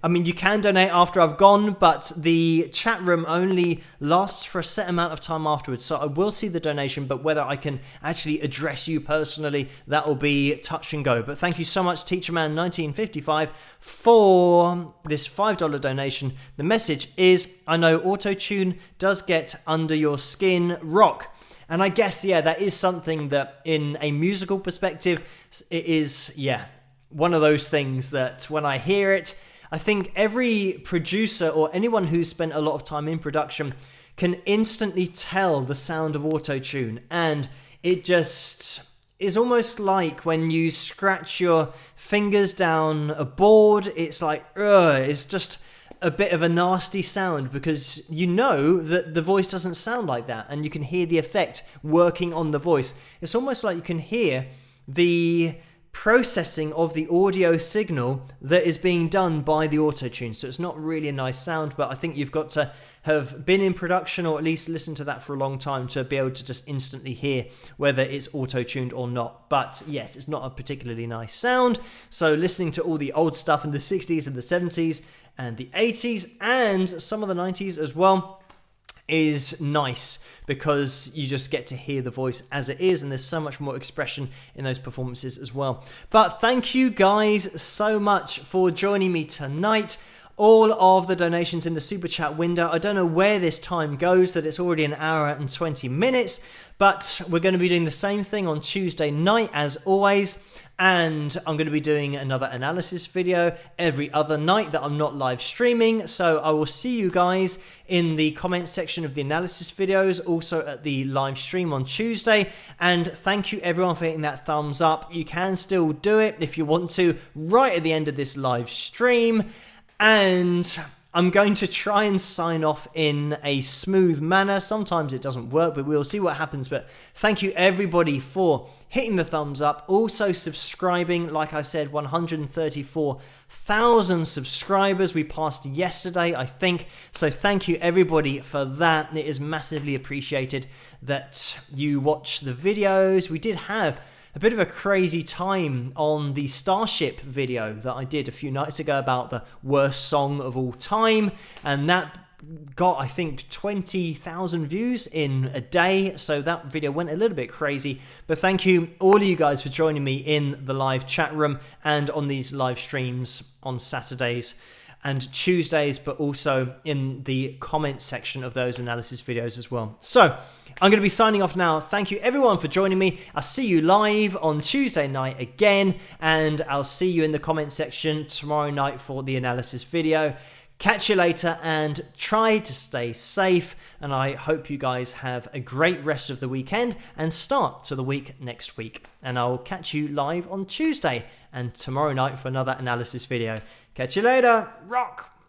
I mean, you can donate after I've gone, but the chat room only lasts for a set amount of time afterwards. So I will see the donation, but whether I can actually address you personally, that will be touch and go. But thank you so much, TeacherMan1955, for this $5 donation. The message is, I know auto-tune does get under your skin, rock. And I guess, yeah, that is something that in a musical perspective, it is, yeah, one of those things that when I hear it, I think every producer or anyone who's spent a lot of time in production can instantly tell the sound of auto-tune. And it just is almost like when you scratch your fingers down a board, it's like, it's just a bit of a nasty sound because you know that the voice doesn't sound like that, and you can hear the effect working on the voice. It's almost like you can hear the processing of the audio signal that is being done by the auto-tune. So it's not really a nice sound, but I think you've got to have been in production or at least listened to that for a long time to be able to just instantly hear whether it's auto-tuned or not. But yes, it's not a particularly nice sound. So listening to all the old stuff in the 60s and the 70s and the 80s and some of the 90s as well is nice because you just get to hear the voice as it is, and there's so much more expression in those performances as well. But thank you guys so much for joining me tonight. all of the donations in the super chat window. I don't know where this time goes, that it's already an hour and 20 minutes, but we're going to be doing the same thing on Tuesday night as always. And I'm going to be doing another analysis video every other night that I'm not live streaming. So I will see you guys in the comment section of the analysis videos, also at the live stream on Tuesday. And thank you everyone for hitting that thumbs up. You can still do it if you want to right at the end of this live stream. And I'm going to try and sign off in a smooth manner. Sometimes it doesn't work, but we'll see what happens. But thank you everybody for hitting the thumbs up. Also subscribing. Like I said, 134,000 subscribers. We passed yesterday, I think. So thank you everybody for that. It is massively appreciated that you watch the videos. We did have a bit of a crazy time on the Starship video that I did a few nights ago about the worst song of all time, and that got, I think, 20,000 views in a day, so that video went a little bit crazy. But thank you all of you guys for joining me in the live chat room and on these live streams on Saturdays and Tuesdays, but also in the comment section of those analysis videos as well. So I'm going to be signing off now. Thank you everyone for joining me. I'll see you live on Tuesday night again, and I'll see you in the comment section tomorrow night for the analysis video. Catch you later, and try to stay safe, and I hope you guys have a great rest of the weekend and start to the week next week. And I'll catch you live on Tuesday and tomorrow night for another analysis video. Catch you later. Rock!